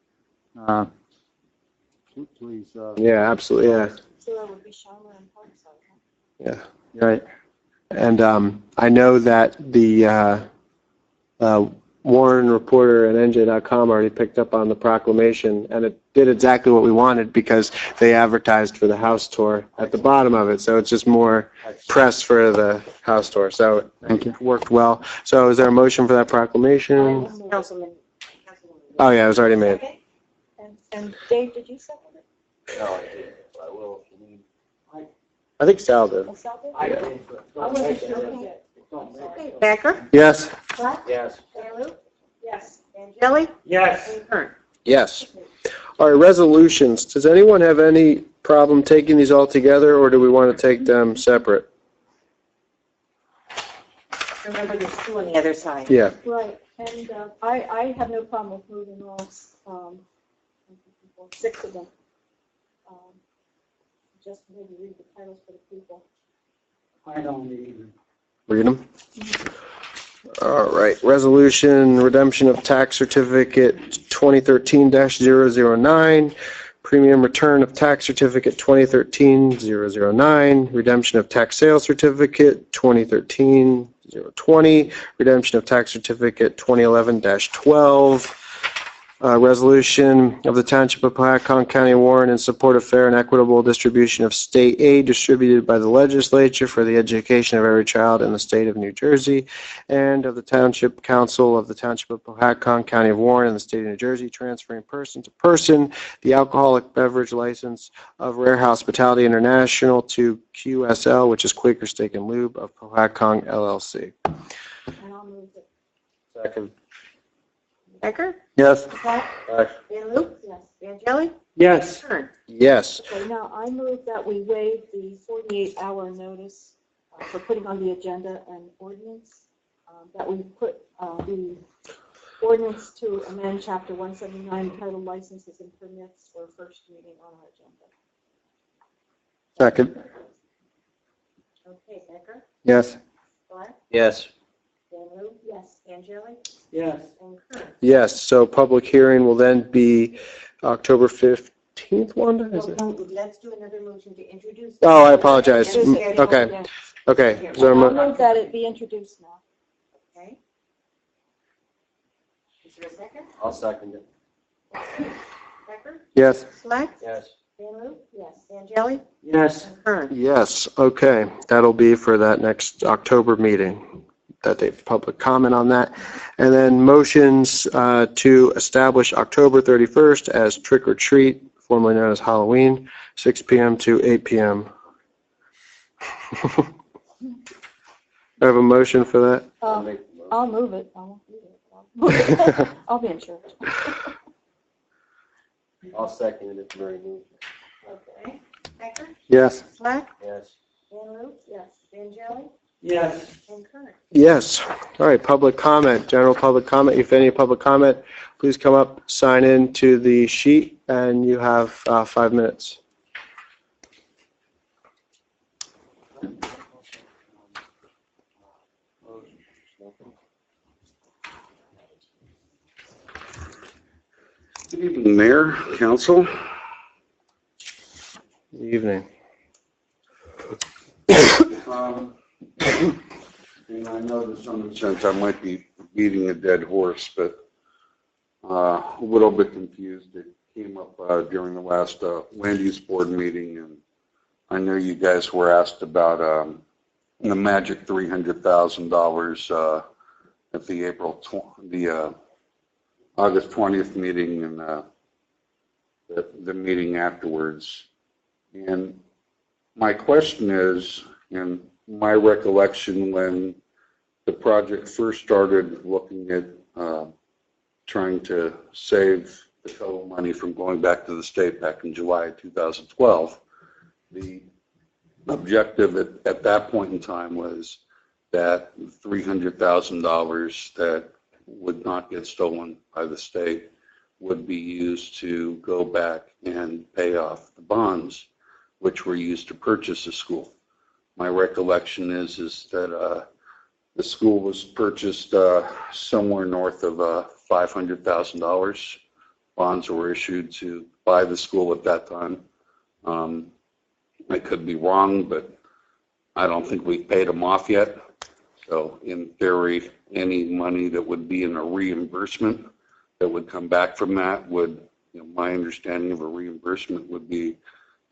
Speaker 5: please.
Speaker 3: Yeah, absolutely, yeah.
Speaker 2: So that would be Schuyler and Parkside, huh?
Speaker 3: Yeah, right. And I know that the Warren Reporter and NJ.com already picked up on the proclamation, and it did exactly what we wanted because they advertised for the house tour at the bottom of it. So it's just more press for the house tour. So
Speaker 5: Thank you.
Speaker 3: it worked well. So is there a motion for that proclamation?
Speaker 7: Councilman.
Speaker 3: Oh, yeah, it was already made.
Speaker 2: And Dave, did you second it?
Speaker 6: No, I didn't. I will.
Speaker 3: I think Sal did.
Speaker 2: Oh, Sal did?
Speaker 4: I did, but
Speaker 2: I
Speaker 4: don't
Speaker 2: wasn't
Speaker 4: make
Speaker 2: sure.
Speaker 4: it. Don't make
Speaker 7: Okay,
Speaker 4: it.
Speaker 7: Becker,
Speaker 3: Yes.
Speaker 7: Platt,
Speaker 6: Yes.
Speaker 7: Bailey,
Speaker 2: Yes.
Speaker 7: Angeli,
Speaker 4: Yes.
Speaker 7: and Kern.
Speaker 3: Yes. All right, resolutions. Does anyone have any problem taking these all together, or do we want to take them separate?
Speaker 7: Remember, there's two on the other side.
Speaker 3: Yeah.
Speaker 2: Right, and I have no problem with moving all 6 of them. Just maybe read the titles for the people.
Speaker 4: I don't even.
Speaker 3: Read them. All right. Resolution redemption of tax certificate 2013-009. Premium return of tax certificate 2013-009. Redemption of tax sale certificate 2013-020. Redemption of tax certificate 2011-12. Resolution of the Township of Powhatan, County of Warren, in support of fair and equitable distribution of state aid distributed by the legislature for the education of every child in the state of New Jersey, and of the Township Council of the Township of Powhatan, County of Warren, in the state of New Jersey, transferring person to person the alcoholic beverage license of Rare Hospitality International to QSL, which is Quaker Steak and Lube of Powhatan LLC.
Speaker 2: And I'll move it.
Speaker 3: Second.
Speaker 7: Becker,
Speaker 5: Yes.
Speaker 7: Platt,
Speaker 3: Aye.
Speaker 7: Bailey,
Speaker 2: Yes.
Speaker 7: Angeli,
Speaker 4: Yes.
Speaker 7: Kern.
Speaker 3: Yes.
Speaker 2: Okay, now I move that we waive the 48-hour notice for putting on the agenda an ordinance, that we put the ordinance to amend Chapter 179 entitled Licenses and Permits for first reading on our agenda.
Speaker 5: Second.
Speaker 7: Okay, Becker,
Speaker 5: Yes.
Speaker 7: Platt,
Speaker 6: Yes.
Speaker 7: Bailey,
Speaker 2: Yes.
Speaker 7: Angeli,
Speaker 4: Yes.
Speaker 7: and Kern.
Speaker 3: Yes, so public hearing will then be October 15th, Wanda, is it?
Speaker 7: Well, let's do another motion to introduce.
Speaker 3: Oh, I apologize.
Speaker 7: Okay.
Speaker 3: Okay,
Speaker 2: Yes.
Speaker 3: okay. Is there a
Speaker 2: I'll
Speaker 3: mo-
Speaker 2: move that it be introduced now.
Speaker 7: Okay. Is there a second?
Speaker 6: I'll second it.
Speaker 7: Becker,
Speaker 5: Yes.
Speaker 7: Platt,
Speaker 6: Yes.
Speaker 7: Bailey,
Speaker 2: Yes.
Speaker 7: Angeli,
Speaker 4: Yes.
Speaker 7: and Kern.
Speaker 3: Yes, okay. That'll be for that next October meeting. that they public comment on that. And then motions to establish October 31st as trick or treat, formerly known as Halloween, 6 p.m. to 8 p.m. I have a motion for that.
Speaker 2: I'll move it. I won't do it. I'll be in church.
Speaker 6: I'll second it if Mary moves.
Speaker 7: Okay. Becker?
Speaker 5: Yes.
Speaker 7: Slack?
Speaker 6: Yes.
Speaker 7: Van Loop? Yes. Van Jelly?
Speaker 4: Yes.
Speaker 7: And Kern?
Speaker 3: Yes. All right, public comment, general public comment. If any public comment, please come up, sign in to the sheet, and you have 5 minutes.
Speaker 8: Good evening, Mayor, Council.
Speaker 3: Good evening.
Speaker 8: And I know to some extent I might be beating a dead horse, but a little bit confused. It came up during the last land use board meeting, and I know you guys were asked about the magic $300,000 at the August 20th meeting and the meeting afterwards. And my question is, in my recollection, when the project first started looking at trying to save the total money from going back to the state back in July of 2012, the objective at that point in time was that $300,000 that would not get stolen by the state would be used to go back and pay off the bonds, which were used to purchase the school. My recollection is that the school was purchased somewhere north of $500,000. Bonds were issued to buy the school at that time. I could be wrong, but I don't think we've paid them off yet. So in theory, any money that would be in a reimbursement that would come back from that would, my understanding of a reimbursement would be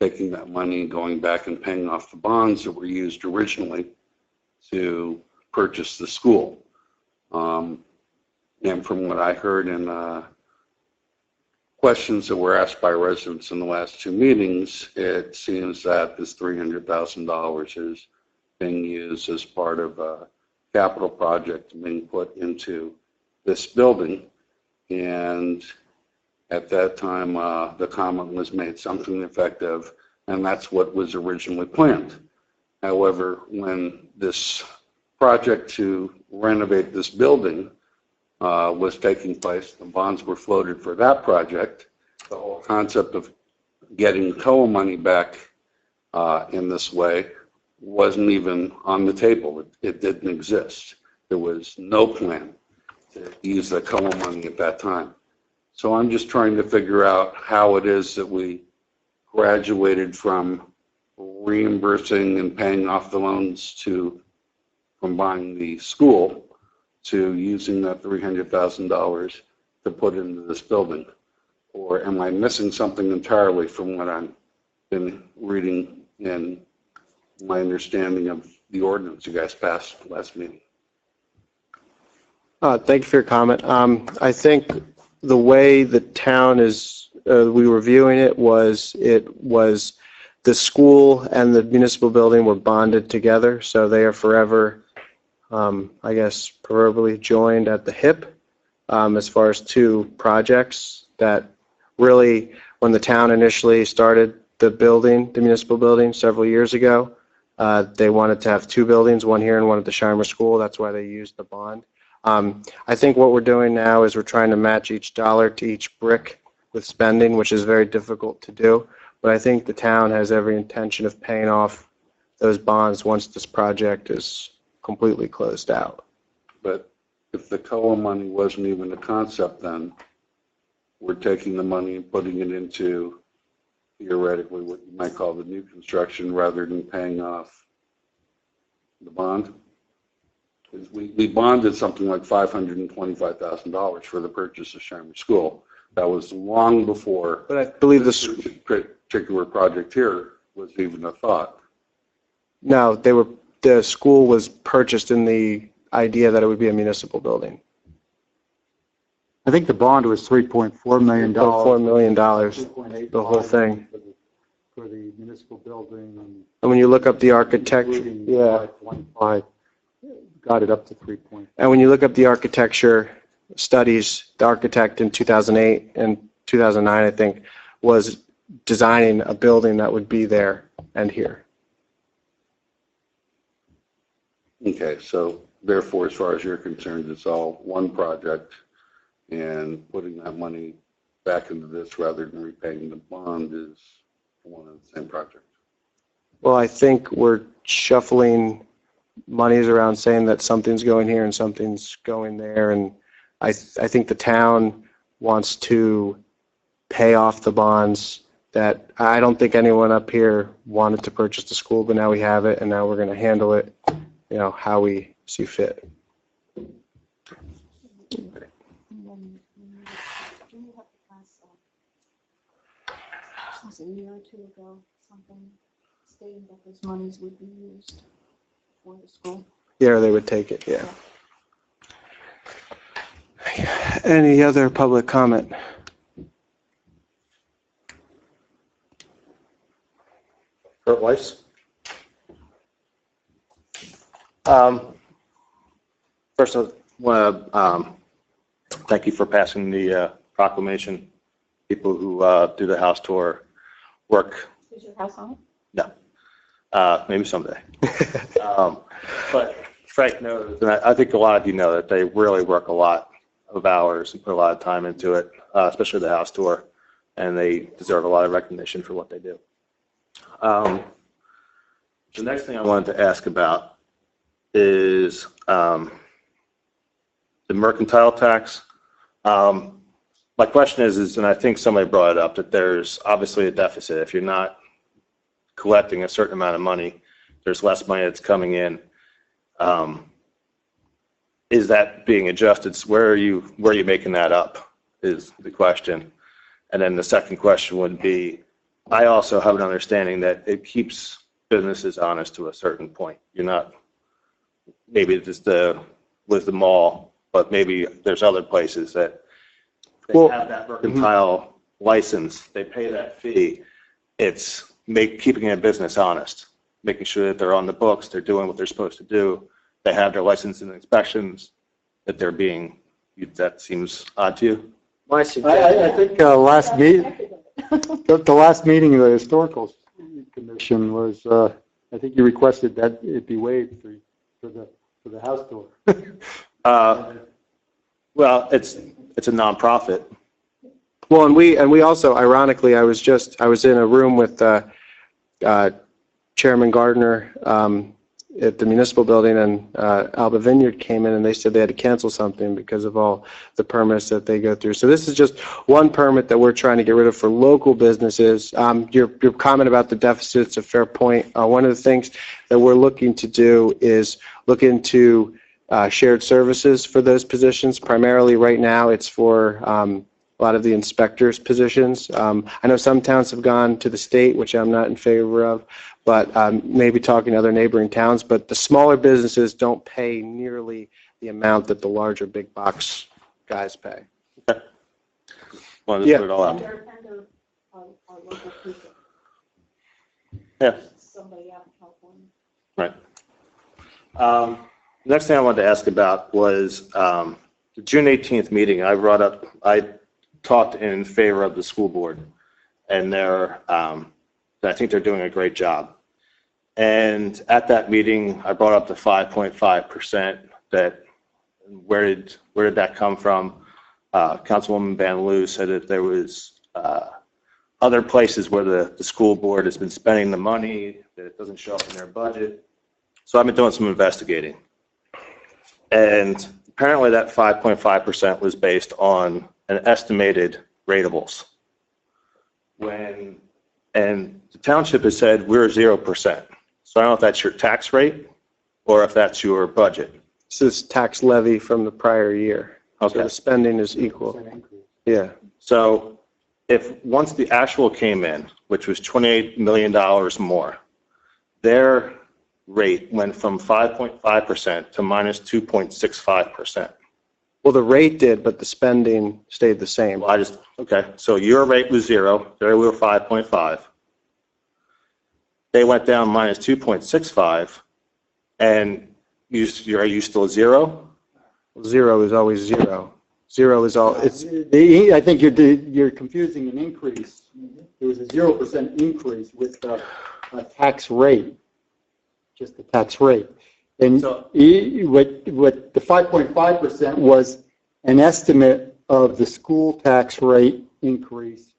Speaker 8: taking that money and going back and paying off the bonds that were used originally to purchase the school. And from what I heard in questions that were asked by residents in the last two meetings, it seems that this $300,000 is being used as part of a capital project being put into this building. And at that time, the comment was made something effective, and that's what was originally planned. However, when this project to renovate this building was taking place, the bonds were floated for that project. The whole concept of getting COA money back in this way wasn't even on the table. It didn't exist. There was no plan to use the COA money at that time. So I'm just trying to figure out how it is that we graduated from reimbursing and paying off the loans from buying the school to using that $300,000 to put into this building. Or am I missing something entirely from what I've been reading in my understanding of the ordinance you guys passed last meeting?
Speaker 3: Thank you for your comment. I think the way the town is, we were viewing it was the school and the municipal building were bonded together, so they are forever, I guess, proverbially joined at the hip as far as two projects that really, when the town initially started the building, the municipal building several years ago, they wanted to have two buildings, one here and one at the Shimer School. That's why they used the bond. I think what we're doing now is we're trying to match each dollar to each brick with spending, which is very difficult to do. But I think the town has every intention of paying off those bonds once this project is completely closed out.
Speaker 8: But if the COA money wasn't even a concept then, we're taking the money and putting it into, theoretically, what you might call the new construction rather than paying off the bond. We bonded something like $525,000 for the purchase of Shimer School. That was long before
Speaker 3: But I believe
Speaker 8: this particular project here was even a thought.
Speaker 3: No, the school was purchased in the idea that it would be a municipal building.
Speaker 5: I think the bond was $3.4 million.
Speaker 3: $4 million,
Speaker 5: 2.8
Speaker 3: the whole thing.
Speaker 5: For the municipal building.
Speaker 3: And when you look up the architecture,
Speaker 5: Including
Speaker 3: yeah.
Speaker 5: 5.5, got it up to 3.
Speaker 3: And when you look up the architecture studies, the architect in 2008 and 2009, I think, was designing a building that would be there and here.
Speaker 8: Okay, so therefore, as far as you're concerned, it's all one project, and putting that money back into this rather than repaying the bond is one and the same project.
Speaker 3: Well, I think we're shuffling monies around, saying that something's going here and something's going there, and I think the town wants to pay off the bonds that I don't think anyone up here wanted to purchase the school, but now we have it, and now we're going to handle it, how we see fit.
Speaker 2: Was it a year or two ago, something stating that those monies would be used for the school?
Speaker 3: Yeah, they would take it, yeah. Any other public comment?
Speaker 9: Kurt Weiss. First, I want to thank you for passing the proclamation. People who do the house tour work.
Speaker 2: Is your house on it?
Speaker 9: No, maybe someday. But Frank knows, and I think a lot of you know that they really work a lot of hours and put a lot of time into it, especially the house tour, and they deserve a lot of recognition for what they do. The next thing I wanted to ask about is the mercantile tax. My question is, and I think somebody brought it up, that there's obviously a deficit. If you're not collecting a certain amount of money, there's less money that's coming in. Is that being adjusted? Where are you making that up is the question. And then the second question would be, I also have an understanding that it keeps businesses honest to a certain point. You're not, maybe just with the mall, but maybe there's other places that they have that mercantile license, they pay that fee. It's keeping a business honest, making sure that they're on the books, they're doing what they're supposed to do, they have their license and inspections, that they're being, that seems odd to you?
Speaker 3: My suggestion.
Speaker 5: I think last meeting, the last meeting of the Historical Commission was, I think you requested that it be waived for the house tour.
Speaker 9: Well, it's a nonprofit.
Speaker 3: Well, and we also, ironically, I was in a room with Chairman Gardner at the municipal building, and Alba Vineyard came in and they said they had to cancel something because of all the permits that they go through. So this is just one permit that we're trying to get rid of for local businesses. Your comment about the deficit is a fair point. One of the things that we're looking to do is look into shared services for those positions. Primarily right now it's for a lot of the inspectors' positions. I know some towns have gone to the state, which I'm not in favor of, but maybe talking to other neighboring towns. But the smaller businesses don't pay nearly the amount that the larger big box guys pay.
Speaker 9: Okay. Wanted to put it all out.
Speaker 2: And our local people.
Speaker 9: Yeah.
Speaker 2: Somebody out in California.
Speaker 9: Right. The next thing I wanted to ask about was the June 18th meeting. I talked in favor of the school board, and I think they're doing a great job. And at that meeting, I brought up the 5.5%. That where did that come from? Councilwoman Van Loo said that there was other places where the school board has been spending the money, that it doesn't show up in their budget. So I've been doing some investigating. And apparently that 5.5% was based on an estimated ratables. And the township has said we're 0%. So I don't know if that's your tax rate or if that's your budget.
Speaker 3: This is tax levy from the prior year.
Speaker 9: Okay.
Speaker 3: So the spending is equal. Yeah.
Speaker 9: So if once the actual came in, which was $28 million more, their rate went from 5.5% to minus 2.65%.
Speaker 3: Well, the rate did, but the spending stayed the same.
Speaker 9: Well, okay, so your rate was 0, there we were 5.5. They went down minus 2.65, and are you still 0?
Speaker 3: 0 is always 0. 0 is all, it's,
Speaker 5: I think you're confusing an increase. There was a 0% increase with a tax rate, just the tax rate. And
Speaker 9: So-
Speaker 5: what the 5.5% was an estimate of the school tax rate increase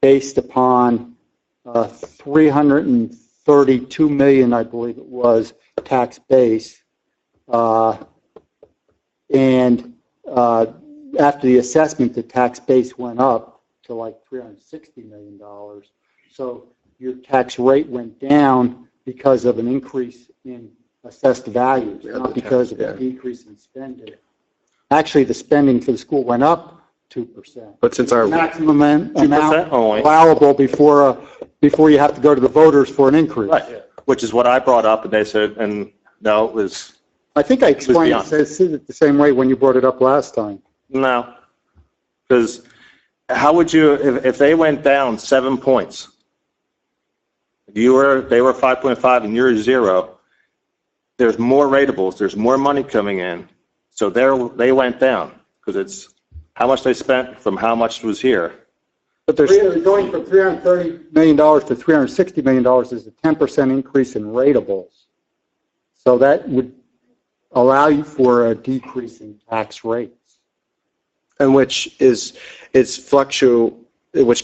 Speaker 5: based upon 332 million, I believe it was, tax base. And after the assessment, the tax base went up to like $360 million. So your tax rate went down because of an increase in assessed values, not because of a decrease in spending. Actually, the spending for the school went up 2%.
Speaker 3: but since our,
Speaker 5: Maximum
Speaker 9: 2%
Speaker 5: amount
Speaker 9: only.
Speaker 5: allowable before you have to go to the voters for an increase.
Speaker 9: Right, which is what I brought up, and they said, and no, it was,
Speaker 5: I think I explained
Speaker 9: beyond.
Speaker 5: it the same way when you brought it up last time.
Speaker 9: no. Because how would you, if they went down 7 points, they were 5.5 and you're 0, there's more ratables, there's more money coming in, so they went down, because it's how much they spent from how much was here.
Speaker 3: but there's,
Speaker 5: Going from $330 million to $360 million is a 10% increase in ratables. So that would allow you for a decrease in tax rates.
Speaker 3: and which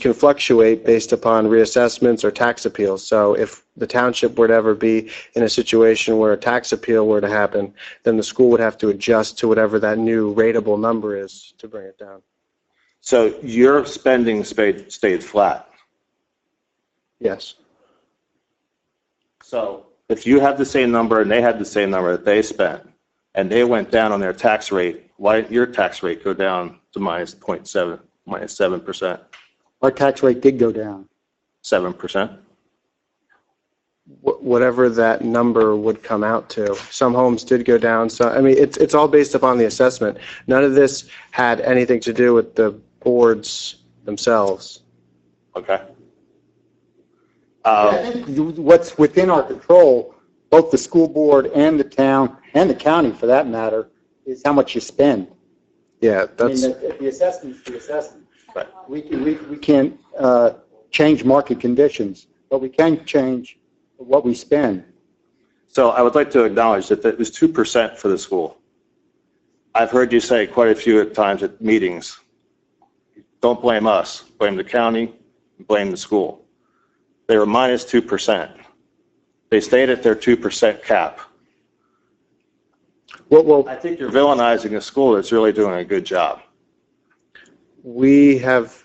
Speaker 3: can fluctuate based upon reassessments or tax appeals. So if the township would ever be in a situation where a tax appeal were to happen, then the school would have to adjust to whatever that new rateable number is to bring it down.
Speaker 9: So your spending stayed flat.
Speaker 3: Yes.
Speaker 9: So if you have the same number and they had the same number that they spent, and they went down on their tax rate, why didn't your tax rate go down to minus 0.7, minus 7%?
Speaker 5: Our tax rate did go down.
Speaker 9: 7%?
Speaker 3: Whatever that number would come out to. Some homes did go down. So, I mean, it's all based upon the assessment. None of this had anything to do with the boards themselves.
Speaker 9: Okay.
Speaker 5: What's within our control, both the school board and the town, and the county for that matter, is how much you spend.
Speaker 3: Yeah,
Speaker 5: I
Speaker 3: that's,
Speaker 5: mean, the assessment's the assessment.
Speaker 9: Right.
Speaker 5: We can't change market conditions, but we can change what we spend.
Speaker 9: So I would like to acknowledge that it was 2% for the school. I've heard you say quite a few times at meetings, don't blame us, blame the county, blame the school. They were minus 2%. They stayed at their 2% cap.
Speaker 5: Well,
Speaker 9: I think you're villainizing a school that's really doing a good job.
Speaker 3: we have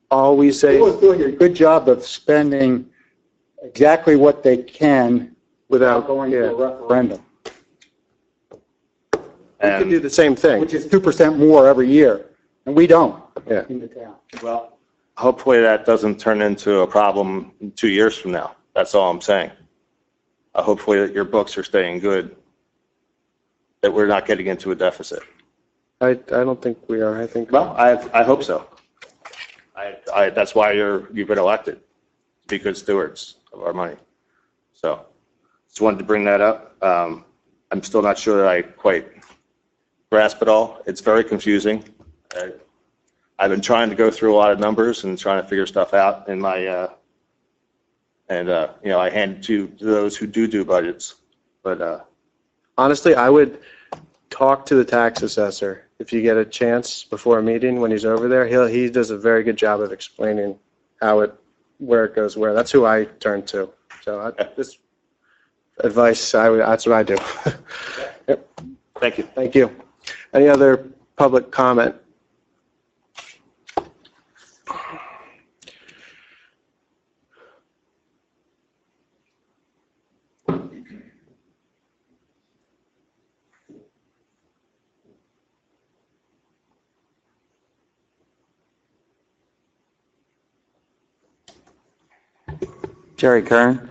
Speaker 3: always
Speaker 5: school is
Speaker 3: say
Speaker 5: doing a good job of spending exactly what they can without going to
Speaker 3: yeah.
Speaker 5: a referendum,
Speaker 3: We can do
Speaker 9: And,
Speaker 3: the same thing.
Speaker 5: which is 2% more every year, and we don't
Speaker 3: Yeah.
Speaker 5: in the town.
Speaker 9: well, hopefully that doesn't turn into a problem 2 years from now. That's all I'm saying. Hopefully that your books are staying good, that we're not getting into a deficit.
Speaker 3: I don't think we are. I think,
Speaker 9: Well, I hope so. That's why you've been elected, to be good stewards of our money. So, just wanted to bring that up. I'm still not sure that I quite grasp it all. It's very confusing. I've been trying to go through a lot of numbers and trying to figure stuff out in my, I hand it to those who do budgets. But,
Speaker 3: honestly, I would talk to the tax assessor if you get a chance before a meeting when he's over there. He does a very good job of explaining where it goes where. That's who I turn to. So this advice, that's what I do. Yep.
Speaker 9: thank you.
Speaker 3: Thank you. Any other public comment?
Speaker 10: Jerry Kern.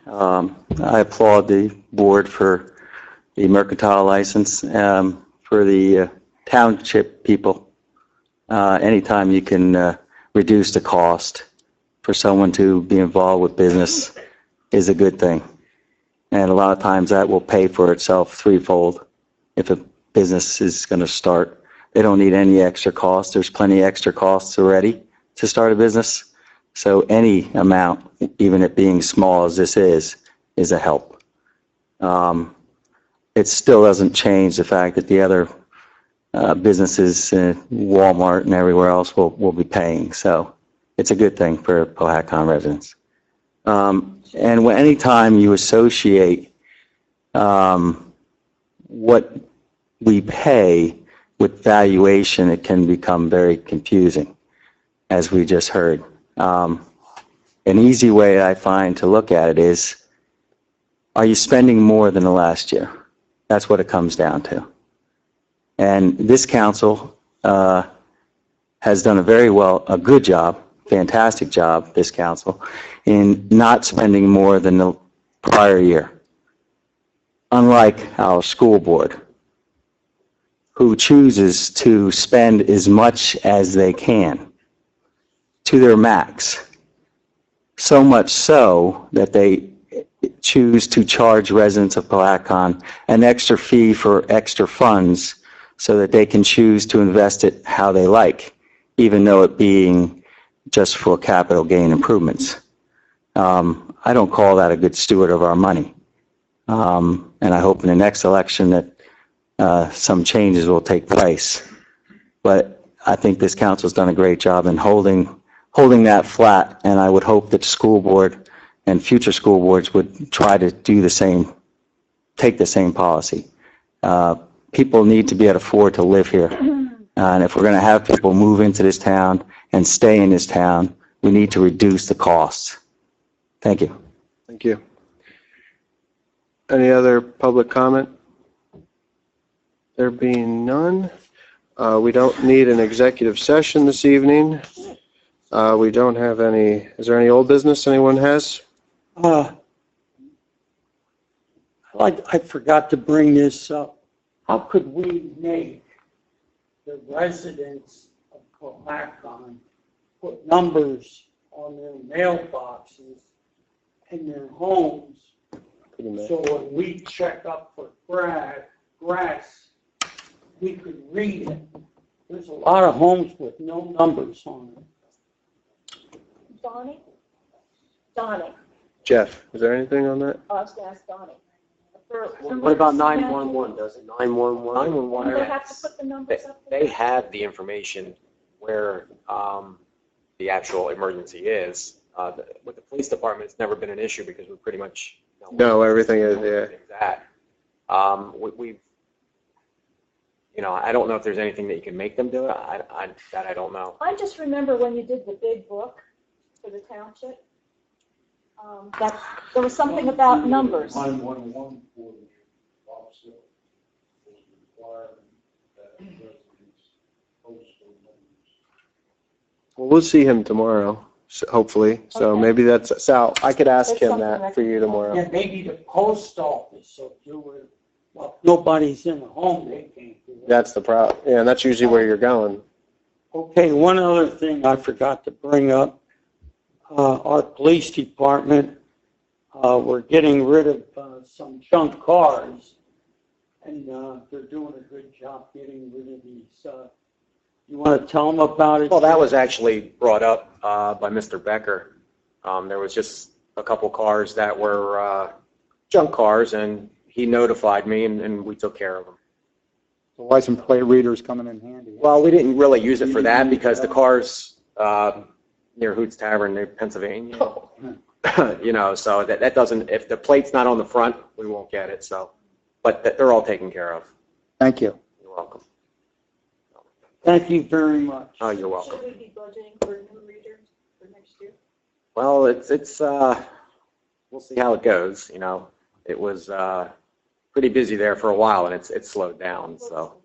Speaker 10: I applaud the board for the mercantile license. For the township people, anytime you can reduce the cost for someone to be involved with business is a good thing. And a lot of times that will pay for itself threefold if a business is going to start. They don't need any extra cost. There's plenty of extra costs already to start a business. So any amount, even it being small as this is a help. It still doesn't change the fact that the other businesses, Walmart and everywhere else, will be paying. So it's a good thing for Powhatan residents. And anytime you associate what we pay with valuation, it can become very confusing, as we just heard. An easy way I find to look at it is, are you spending more than the last year? That's what it comes down to. And this council has done a good job, fantastic job, this council, in not spending more than the prior year. Unlike our school board, who chooses to spend as much as they can to their max. So much so that they choose to charge residents of Powhatan an extra fee for extra funds so that they can choose to invest it how they like, even though it being just for capital gain improvements. I don't call that a good steward of our money. And I hope in the next election that some changes will take place. But I think this council's done a great job in holding that flat, and I would hope that the school board and future school boards would try to do the same, take the same policy. People need to be able to afford to live here. And if we're going to have people move into this town and stay in this town, we need to reduce the costs. Thank you.
Speaker 3: Thank you. Any other public comment? There being none, we don't need an executive session this evening. We don't have any, is there any old business anyone has?
Speaker 4: I forgot to bring this up. How could we make the residents of Cohacon put numbers on their mailboxes in their homes so when we check up for grass, we could read it? There's a lot of homes with no numbers on them.
Speaker 2: Donnie,
Speaker 3: Jeff, is there anything on that?
Speaker 2: I was going to ask Donnie.
Speaker 6: What about 911? Does it 911?
Speaker 2: 911. They have to put the numbers up.
Speaker 11: They have the information where the actual emergency is. With the police department, it's never been an issue because we pretty much
Speaker 3: No, everything is, yeah.
Speaker 11: that. I don't know if there's anything that you can make them do it. I don't know.
Speaker 2: I just remember when you did the big book for the township, that there was something about numbers.
Speaker 8: 911 for the officer was required that residents post those numbers.
Speaker 3: Well, we'll see him tomorrow, hopefully. So
Speaker 2: Okay.
Speaker 3: maybe that's, Sal, I could ask
Speaker 2: That's
Speaker 3: him
Speaker 2: something
Speaker 3: that
Speaker 2: I
Speaker 3: for
Speaker 2: can
Speaker 3: you
Speaker 2: do.
Speaker 3: tomorrow.
Speaker 4: Yeah, maybe the post office will do it. Well, if nobody's in the home, they can't do it.
Speaker 3: That's the problem. Yeah, and that's usually where you're going.
Speaker 4: Okay, one other thing I forgot to bring up. Our police department, we're getting rid of some junk cars, and they're doing a good job getting rid of these. You want to tell them about it?
Speaker 11: Well, that was actually brought up by Mr. Becker. There was just a couple cars that were junk cars, and he notified me, and we took care of them.
Speaker 5: The license plate readers coming in handy.
Speaker 11: Well, we didn't really use it for that because the cars near Hoots Tavern, near Pennsylvania, so that doesn't, if the plate's not on the front, we won't get it, so. But they're all taken care of.
Speaker 5: Thank you.
Speaker 11: You're welcome.
Speaker 4: Thank you very much.
Speaker 11: Oh, you're welcome.
Speaker 2: Should we be budgeting for new readers for next year?
Speaker 11: Well, it's we'll see how it goes, It was pretty busy there for a while, and it's slowed down, so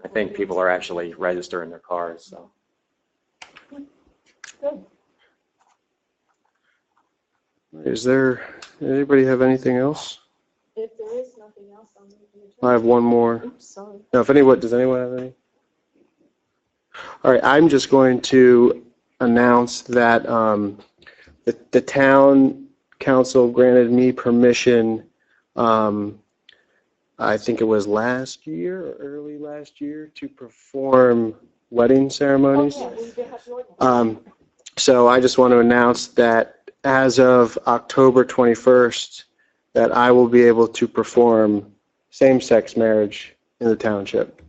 Speaker 11: I think people are actually registering their cars, so.
Speaker 2: Good.
Speaker 3: Is there, anybody have anything else?
Speaker 2: If there is nothing else, I'm going to
Speaker 3: I have one more.
Speaker 1: Oops, sorry.
Speaker 3: Now, if anyone, does anyone have any? All right, I'm just going to announce that the town council granted me permission, I think it was last year, or early last year, to perform wedding ceremonies.
Speaker 2: Oh, yeah, we did have the ordinance.
Speaker 3: So I just want to announce that as of October 21st, that I will be able to perform same-sex marriage in the township.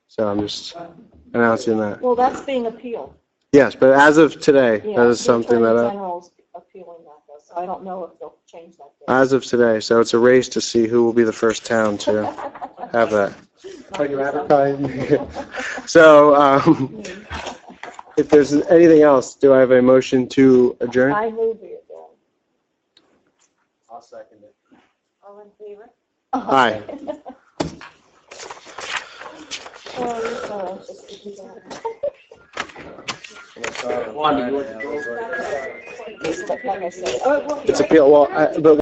Speaker 3: So I'm just announcing that.
Speaker 2: Well, that's being appealed.
Speaker 3: Yes, but as of today,
Speaker 2: Yeah,
Speaker 3: that is something
Speaker 2: The
Speaker 3: that,
Speaker 2: Attorney General's appealing that, though, so I don't know if they'll change that date.
Speaker 3: as of today, so it's a race to see who will be the first town to have that.
Speaker 5: Are you advertising?
Speaker 3: So, if there's anything else, do I have a motion to adjourn?
Speaker 2: I move it, then.
Speaker 11: I'll second it.
Speaker 1: All in favor?
Speaker 3: Aye.
Speaker 2: Oh, just to do that.
Speaker 11: Wanda, you want to go?
Speaker 2: Like I said, oh, well,
Speaker 3: It's appeal, well, but